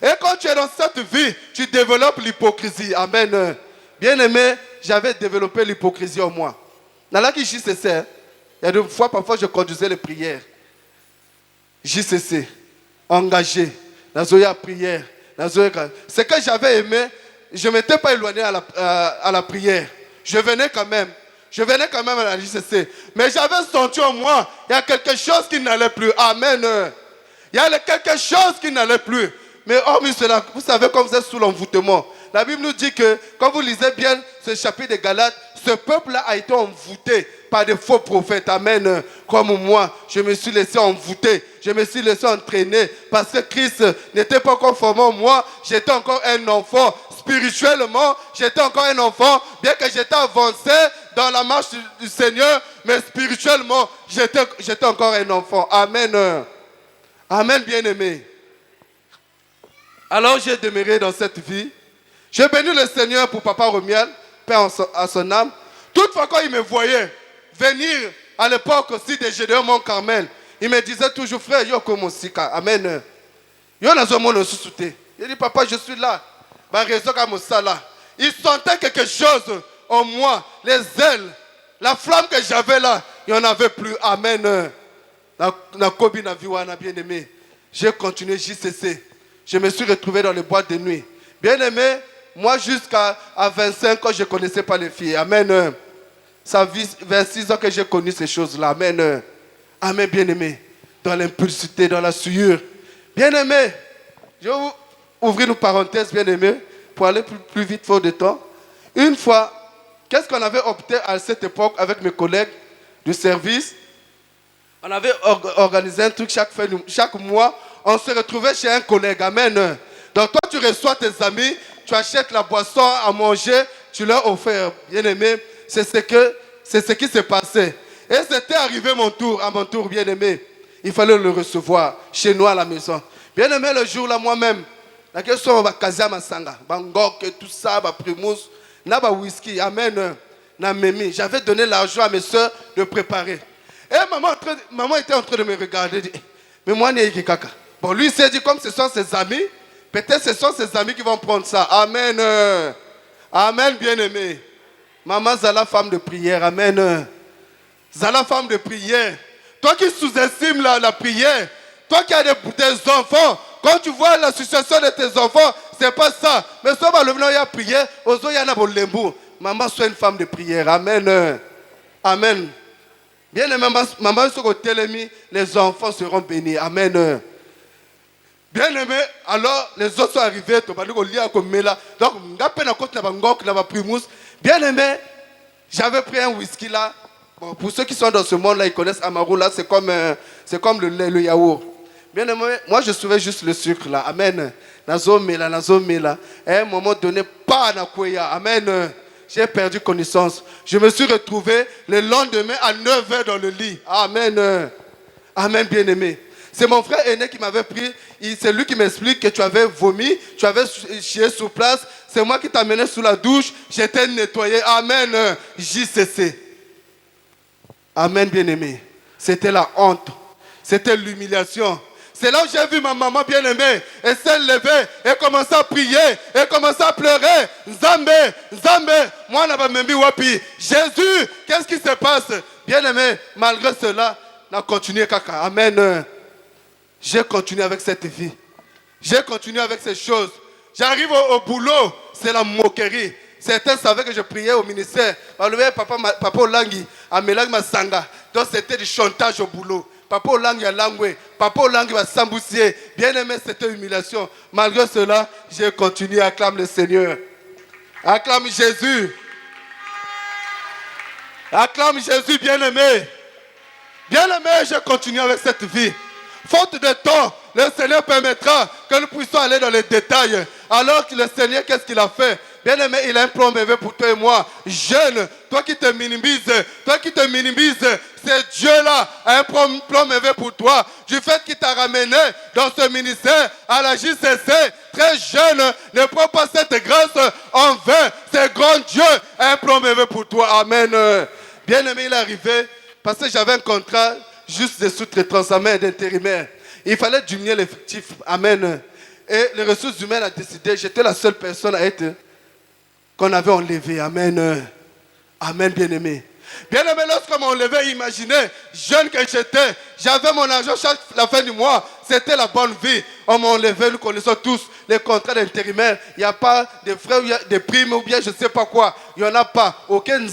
Et quand tu es dans cette vie, tu développes l'hypocrisie. Amen. Bien-aimé, j'avais développé l'hypocrisie en moi. Dans la JCC, il y a des fois, parfois, je conduisais les prières. JCC, engagé, dans la prière. Ce que j'avais aimé, je ne m'étais pas éloigné à la prière. Je venais quand même à la JCC. Mais j'avais senti en moi, il y a quelque chose qui n'allait plus. Amen. Il y a quelque chose qui n'allait plus. Mais hormis cela, vous savez, comme vous êtes sous l'envoûtement, la Bible nous dit que, quand vous lisez bien ce chapitre de Galates, ce peuple-là a été envoûté par des faux prophètes. Amen. Comme moi, je me suis laissé envoûter. Je me suis laissé entraîner. Parce que Christ n'était pas encore formé en moi. J'étais encore un enfant. Spirituellement, j'étais encore un enfant. Bien que j'étais avancé dans la marche du Seigneur. Mais spirituellement, j'étais encore un enfant. Amen. Amen, bien-aimé. Alors j'ai demeuré dans cette vie. J'ai béni le Seigneur pour Papa Romiel, paix à son âme. Toutefois, quand il me voyait venir à l'époque aussi de Gédéon Mont-Carmel, il me disait toujours, frère, yo comme Sika. Amen. Yo nazo mono susute. Il dit, papa, je suis là. Il sentait quelque chose en moi, les ailes, la flamme que j'avais là, il n'y en avait plus. Amen. Bien aimé. J'ai continué JCC. Je me suis retrouvé dans les boîtes de nuit. Bien aimé, moi jusqu'à 25 ans, je ne connaissais pas les filles. Amen. Ça fait 26 ans que j'ai connu ces choses-là. Amen. Amen, bien aimé. Dans l'impulsité, dans la souillure. Bien aimé, je vais ouvrir une parenthèse, bien aimé, pour aller plus vite, faute de temps. Une fois, qu'est-ce qu'on avait opté à cette époque avec mes collègues du service? On avait organisé un truc chaque mois. On se retrouvait chez un collègue. Amen. Donc toi, tu reçois tes amis, tu achètes la boisson à manger, tu leur offres. Bien aimé, c'est ce qui s'est passé. Et c'était arrivé à mon tour, bien aimé. Il fallait le recevoir chez nous à la maison. Bien aimé, le jour-là, moi-même, la question va caser à ma sanga. Bangok et tout ça, primous, naba whisky, amen. J'avais donné l'argent à mes soeurs de préparer. Et maman était en train de me regarder. Dit, mais moi, n'est kaka. Bon, lui, il s'est dit, comme ce sont ses amis, peut-être ce sont ses amis qui vont prendre ça. Amen. Amen, bien-aimé. Maman Zala, femme de prière. Amen. Zala, femme de prière. Toi qui sous-estimes la prière, toi qui as des enfants, quand tu vois la situation de tes enfants, c'est pas ça. Mais soit le blanc y a prié, ozo y a na lembu. Maman soit une femme de prière. Amen. Amen. Bien aimé, maman sur le télémi, les enfants seront bénis. Amen. Bien aimé, alors les autres sont arrivés, donc bien aimé, j'avais pris un whisky là. Bon, pour ceux qui sont dans ce monde là, ils connaissent Amarou là, c'est comme le lait, le yaourt. Bien aimé, moi je suivais juste le sucre là. Amen. Nazomela. À un moment donné, pas na kweya. Amen. J'ai perdu connaissance. Je me suis retrouvé le lendemain à 9h dans le lit. Amen. Amen, bien aimé. C'est mon frère aîné qui m'avait pris. C'est lui qui m'explique que tu avais vomi, tu avais chié sur place. C'est moi qui t'amenais sous la douche. J'étais nettoyé. Amen. JCC. Amen, bien-aimé. C'était la honte. C'était l'humiliation. C'est là où j'ai vu ma maman bien-aimée. Elle s'est levée et commençait à prier. Et commençait à pleurer. Nzambe, Nzambe. Moi, n'a pas même wapi. Jésus, qu'est-ce qui se passe? Bien-aimé, malgré cela, on a continué kaka. Amen. J'ai continué avec cette vie. J'ai continué avec ces choses. J'arrive au boulot, c'est la moquerie. Certains savaient que je priais au ministère. Papa Olangi, Amelang Masanga. Donc c'était du chantage au boulot. Papa Olangi a langoué. Papa Olangi va s'emboussier. Bien aimé, c'était une humiliation. Malgré cela, j'ai continué à acclamer le Seigneur. Acclame Jésus. Acclame Jésus, bien aimé. Bien aimé, j'ai continué avec cette vie. Faute de temps, le Seigneur permettra que nous puissions aller dans les détails. Alors que le Seigneur, qu'est-ce qu'il a fait? Bien aimé, il a un plan merveilleux pour toi et moi. Jeune, toi qui te minimises, c'est Dieu-là a un plan merveilleux pour toi. Du fait qu'il t'a ramené dans ce ministère à la JCC, très jeune, ne prends pas cette grâce en vain. C'est grand Dieu a un plan merveilleux pour toi. Amen. Bien aimé, il est arrivé parce que j'avais un contrat juste de sous-traitance, amen, d'intérimaire. Il fallait diminuer l'effectif, amen. Et les ressources humaines ont décidé, j'étais la seule personne à être qu'on avait enlevé, amen. Amen, bien-aimé. Bien-aimé, lorsqu'on m'a enlevé, imaginez, jeune que j'étais, j'avais mon argent chaque la fin du mois, c'était la bonne vie. On m'a enlevé, nous connaissons tous les contrats d'intérimaire. Il n'y a pas de frais, des primes ou bien je ne sais pas quoi. Il n'y en a pas. Aucun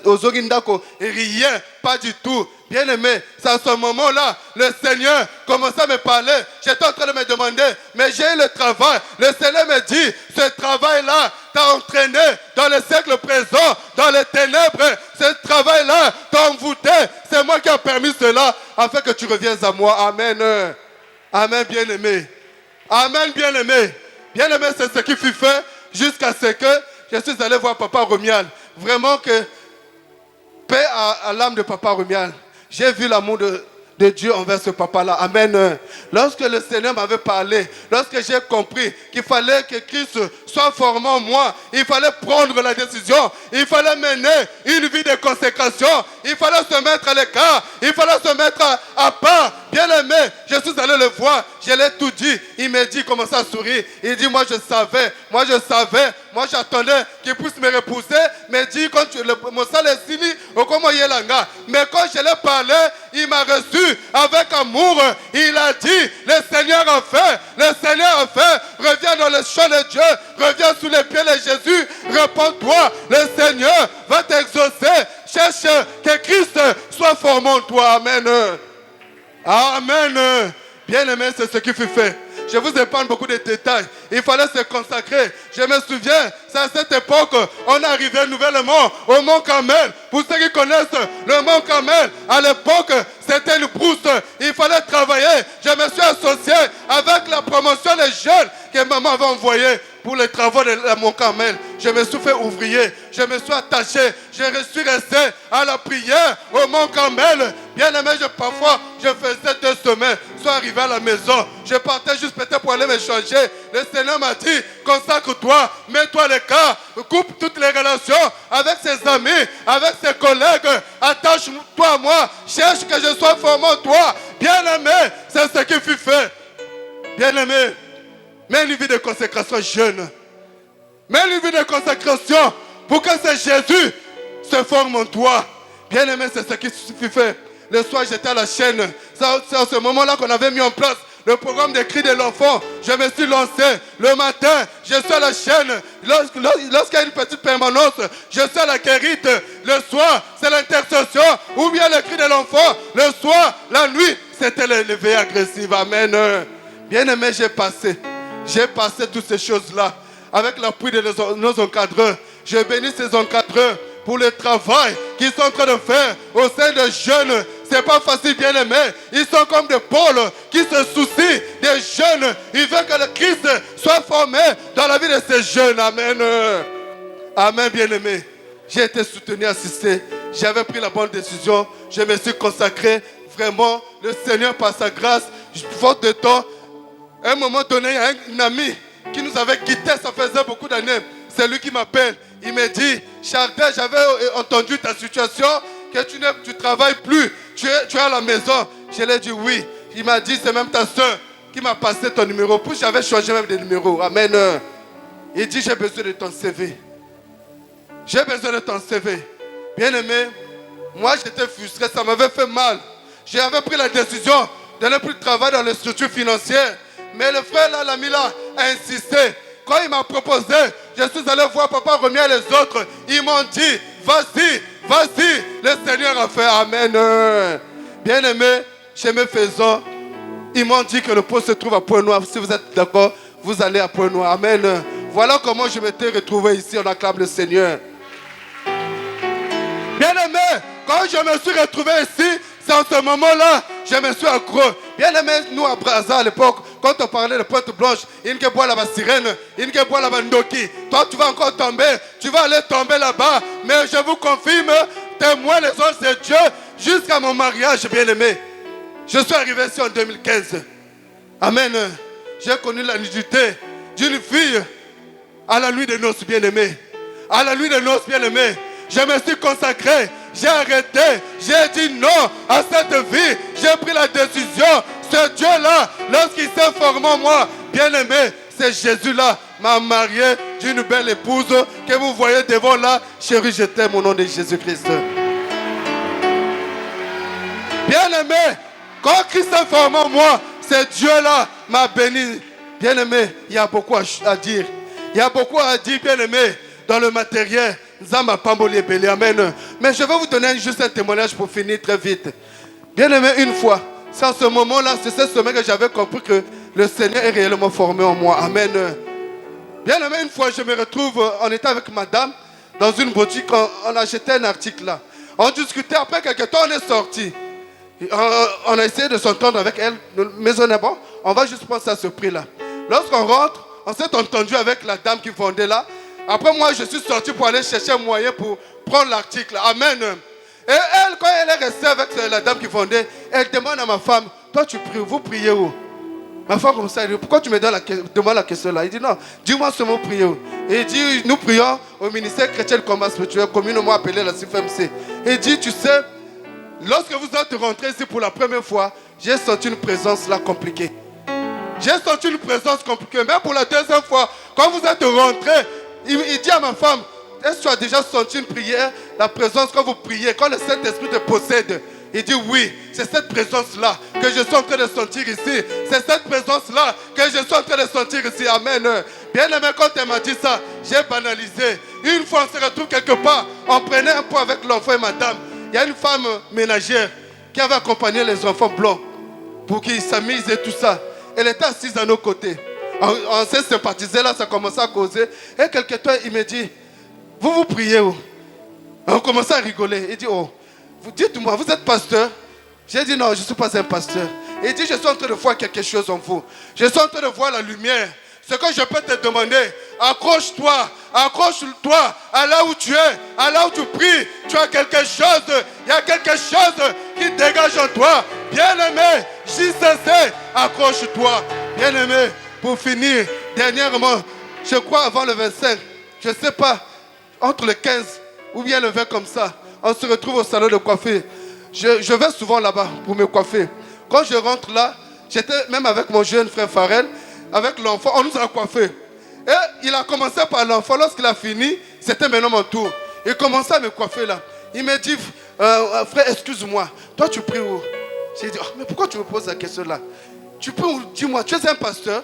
Ozogindako, rien, pas du tout. Bien aimé, c'est à ce moment-là, le Seigneur commençait à me parler. J'étais en train de me demander, mais j'ai eu le travail. Le Seigneur me dit, ce travail-là t'a entraîné dans le siècle présent, dans les ténèbres. Ce travail-là t'a envoûté. C'est moi qui ai permis cela, afin que tu reviennes à moi. Amen. Amen, bien-aimé. Amen, bien-aimé. Bien-aimé, c'est ce qui fut fait jusqu'à ce que je suis allé voir Papa Romial. Vraiment que, paix à l'âme de Papa Romial. J'ai vu l'amour de Dieu envers ce papa-là. Amen. Lorsque le Seigneur m'avait parlé, lorsque j'ai compris qu'il fallait que Christ soit formé en moi, il fallait prendre la décision, il fallait mener une vie de consécration, il fallait se mettre à l'écart, il fallait se mettre à part. Bien aimé, je suis allé le voir, je l'ai tout dit. Il m'a dit, il commençait à sourire. Il dit, moi je savais, moi j'attendais qu'il puisse me repousser. Mais dit, quand mon salle est fini, mais quand je l'ai parlé, il m'a reçu avec amour. Il a dit, le Seigneur a fait, reviens dans le champ de Dieu, reviens sous les pieds de Jésus, réponds-toi, le Seigneur va t'exaucer. Cherche que Christ soit formé en toi. Amen. Amen. Bien-aimé, c'est ce qui fut fait. Je vous épargne beaucoup de détails. Il fallait se consacrer. Je me souviens, c'est à cette époque, on arrivait nouvellement au Mont Carmel. Pour ceux qui connaissent le Mont Carmel, à l'époque, c'était une brousse. Il fallait travailler. Je me suis associé avec la promotion des jeunes que maman avait envoyé pour les travaux de Mont Carmel. Je me suis fait ouvrier. Je me suis attaché. Je suis resté à la prière au Mont Carmel. Bien aimé, parfois, je faisais 2 semaines. Soit arrivé à la maison, je partais juste peut-être pour aller me changer. Le Seigneur m'a dit, consacre-toi, mets-toi à l'écart, coupe toutes les relations avec ses amis, avec ses collègues. Attache-toi à moi, cherche que je sois formé en toi. Bien aimé, c'est ce qui fut fait. Bien aimé, mets une vie de consécration jeune. Mets une vie de consécration pour que ce Jésus se forme en toi. Bien aimé, c'est ce qui fut fait. Le soir, j'étais à la chaîne. C'est à ce moment-là qu'on avait mis en place le programme des cris de l'enfant. Je me suis lancé. Le matin, je suis à la chaîne. Lorsqu'il y a une petite permanence, je suis à la guérite. Le soir, c'est l'intercession. Ou bien le cri de l'enfant. Le soir, la nuit, c'était l'éveil agressif. Amen. Bien aimé, j'ai passé toutes ces choses-là. Avec l'appui de nos encadreurs. Je bénis ces encadreurs pour le travail qu'ils sont en train de faire au sein des jeunes. C'est pas facile, bien aimé. Ils sont comme des pôles qui se soucient des jeunes. Ils veulent que le Christ soit formé dans la vie de ces jeunes. Amen. Amen, bien aimé. J'ai été soutenu, assisté. J'avais pris la bonne décision. Je me suis consacré. Vraiment, le Seigneur, par sa grâce, faute de temps, à un moment donné, il y a un ami qui nous avait quittés. Ça faisait beaucoup d'années. C'est lui qui m'appelle. Il me dit, Chardin, j'avais entendu ta situation, que tu ne travailles plus, tu es à la maison. Je lui ai dit oui. Il m'a dit, c'est même ta soeur qui m'a passé ton numéro. Puis j'avais changé même de numéro. Amen. Il dit, j'ai besoin de ton CV. J'ai besoin de ton CV. Bien-aimé, moi j'étais frustré, ça m'avait fait mal. J'avais pris la décision de ne plus travailler dans les structures financières. Mais le frère là, l'ami là, a insisté. Quand il m'a proposé, je suis allé voir papa Romier et les autres. Ils m'ont dit, vas-y, vas-y. Le Seigneur a fait amen. Bien-aimé, chez mes faisans, ils m'ont dit que le poste se trouve à Pointe-Noire. Si vous êtes d'accord, vous allez à Pointe-Noire. Amen. Voilà comment je m'étais retrouvé ici. On acclame le Seigneur. Bien-aimé, quand je me suis retrouvé ici, c'est en ce moment-là, je me suis accro. Bien-aimé, nous à Brazza à l'époque, quand on parlait de Pointe Blanche, il ne boit là-bas sirène, il ne boit là-bas ndoki. Toi, tu vas encore tomber, tu vas aller tomber là-bas. Mais je vous confirme, témoin les anges de Dieu, jusqu'à mon mariage, bien-aimé. Je suis arrivé ici en 2015. Amen. J'ai connu la nudité d'une fille à la nuit de noces, bien-aimé. À la nuit de noces, bien-aimé. Je me suis consacré, j'ai arrêté, j'ai dit non à cette vie. J'ai pris la décision. Ce Dieu-là, lorsqu'il s'est formé en moi, bien-aimé, c'est Jésus-là, m'a marié d'une belle épouse que vous voyez devant là. Chérie, je t'aime au nom de Jésus-Christ. Bien-aimé, quand Christ s'est formé en moi, c'est Dieu-là m'a béni. Bien-aimé, il y a beaucoup à dire. Il y a beaucoup à dire, bien-aimé, dans le matériel. Amen. Mais je vais vous donner juste un témoignage pour finir très vite. Bien-aimé, une fois, c'est en ce moment-là, c'est ce sommet que j'avais compris que le Seigneur est réellement formé en moi. Amen. Bien-aimé, une fois, je me retrouve, on était avec madame dans une boutique, on achetait un article là. On discutait, après quelques temps, on est sorti. On a essayé de s'entendre avec elle, mais on est bon, on va juste penser à ce prix-là. Lorsqu'on rentre, on s'est entendu avec la dame qui vendait là. Après moi, je suis sorti pour aller chercher un moyen pour prendre l'article. Amen. Et elle, quand elle est restée avec la dame qui vendait, elle demande à ma femme, toi tu pries, vous priez où? Ma femme comme ça, elle dit, pourquoi tu me demandes la question là? Il dit non, dis-moi ce mot, priez où? Et il dit, nous prions au ministère chrétien de combat spirituel, communément appelé la CFMC. Et il dit, tu sais, lorsque vous êtes rentré ici pour la première fois, j'ai senti une présence là compliquée. J'ai senti une présence compliquée. Mais pour la deuxième fois, quand vous êtes rentré, il dit à ma femme, est-ce que tu as déjà senti une prière, la présence quand vous priez, quand le Saint-Esprit te possède? Il dit oui, c'est cette présence-là que je suis en train de sentir ici. C'est cette présence-là que je suis en train de sentir ici. Amen. Bien aimé, quand elle m'a dit ça, j'ai banalisé. Une fois on se retrouve quelque part, on prenait un pot avec l'enfant et madame. Il y a une femme ménagère qui avait accompagné les enfants blancs pour qu'ils s'amusent et tout ça. Elle était assise à nos côtés. On s'est sympathisé là, ça a commencé à causer. Et quelque temps, il me dit, vous priez où? On commençait à rigoler. Il dit, oh, dites-moi, vous êtes pasteur? J'ai dit, non, je ne suis pas un pasteur. Il dit, je suis en train de voir quelque chose en vous. Je suis en train de voir la lumière. Ce que je peux te demander, accroche-toi à là où tu es, à là où tu pries. Tu as quelque chose, il y a quelque chose qui dégage en toi. Bien-aimé, JCC, accroche-toi. Bien-aimé, pour finir, dernièrement, je crois avant le 25, je ne sais pas, entre le 15 ou bien le 20 comme ça, on se retrouve au salon de coiffure. Je vais souvent là-bas pour me coiffer. Quand je rentre là, j'étais même avec mon jeune frère Farel, avec l'enfant, on nous a coiffé. Et il a commencé par l'enfant, lorsqu'il a fini, c'était maintenant mon tour. Il commençait à me coiffer là. Il me dit, frère, excuse-moi, toi tu pries où? J'ai dit, oh, mais pourquoi tu me poses la question là? Tu pries où? Dis-moi, tu es un pasteur?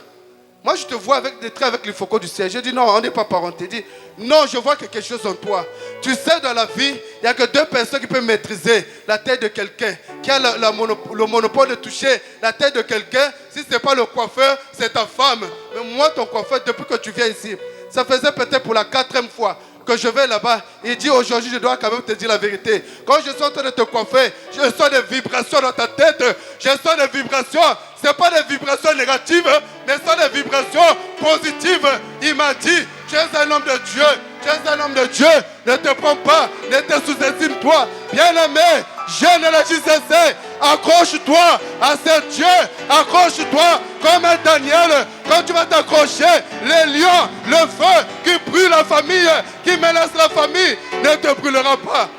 Moi, je te vois avec des traits avec les focaux du ciel. J'ai dit, non, on n'est pas parenté. Il dit, non, je vois quelque chose en toi. Tu sais, dans la vie, il n'y a que deux personnes qui peuvent maîtriser la tête de quelqu'un, qui a le monopole de toucher la tête de quelqu'un. Si ce n'est pas le coiffeur, c'est ta femme. Mais moi, ton coiffeur, depuis que tu viens ici, ça faisait peut-être pour la 4e fois que je vais là-bas. Il dit, aujourd'hui, je dois quand même te dire la vérité. Quand je suis en train de te coiffer, je sens des vibrations dans ta tête. Je sens des vibrations. Ce n'est pas des vibrations négatives, mais ce sont des vibrations positives. Il m'a dit, tu es un homme de Dieu. Tu es un homme de Dieu. Ne te prends pas, ne te sous-estime toi. Bien-aimé, jeune de la JCC, accroche-toi à ce Dieu. Accroche-toi comme un Daniel. Quand tu vas t'accrocher, les lions, le feu qui brûle la famille, qui menace la famille, ne te brûlera pas.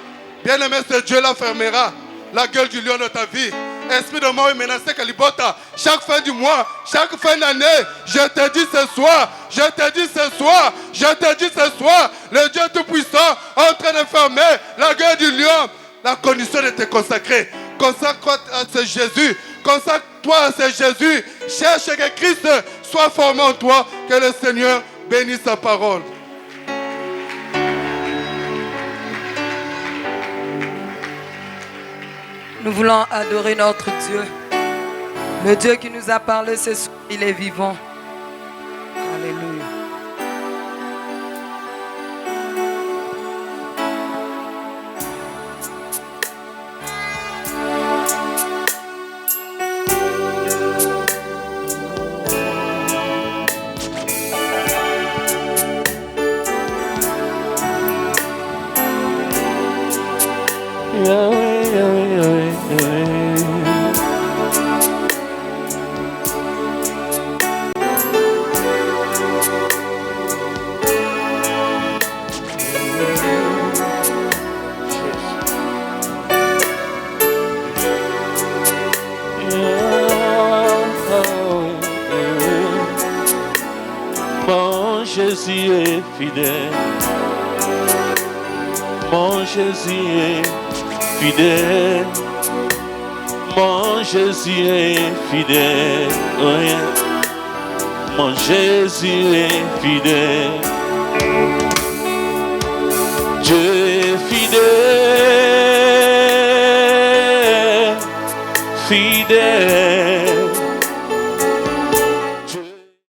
Bien-aimé, ce Dieu-là fermera la gueule du lion de ta vie. Esprit de mort et menacé Kalibota, chaque fin du mois, chaque fin d'année, je te dis ce soir, je te dis ce soir, je te dis ce soir, le Dieu Tout-Puissant en train de fermer la gueule du lion. La condition de te consacrer. Consacre-toi à ce Jésus. Consacre-toi à ce Jésus. Cherche que Christ soit formé en toi. Que le Seigneur bénisse sa parole. Nous voulons adorer notre Dieu. Le Dieu qui nous a parlé ce soir, il est vivant. Alléluia. Mon Jésus est fidèle. Mon Jésus est fidèle. Mon Jésus est fidèle. Oh yeah. Mon Jésus est fidèle. Dieu est fidèle. Fidèle.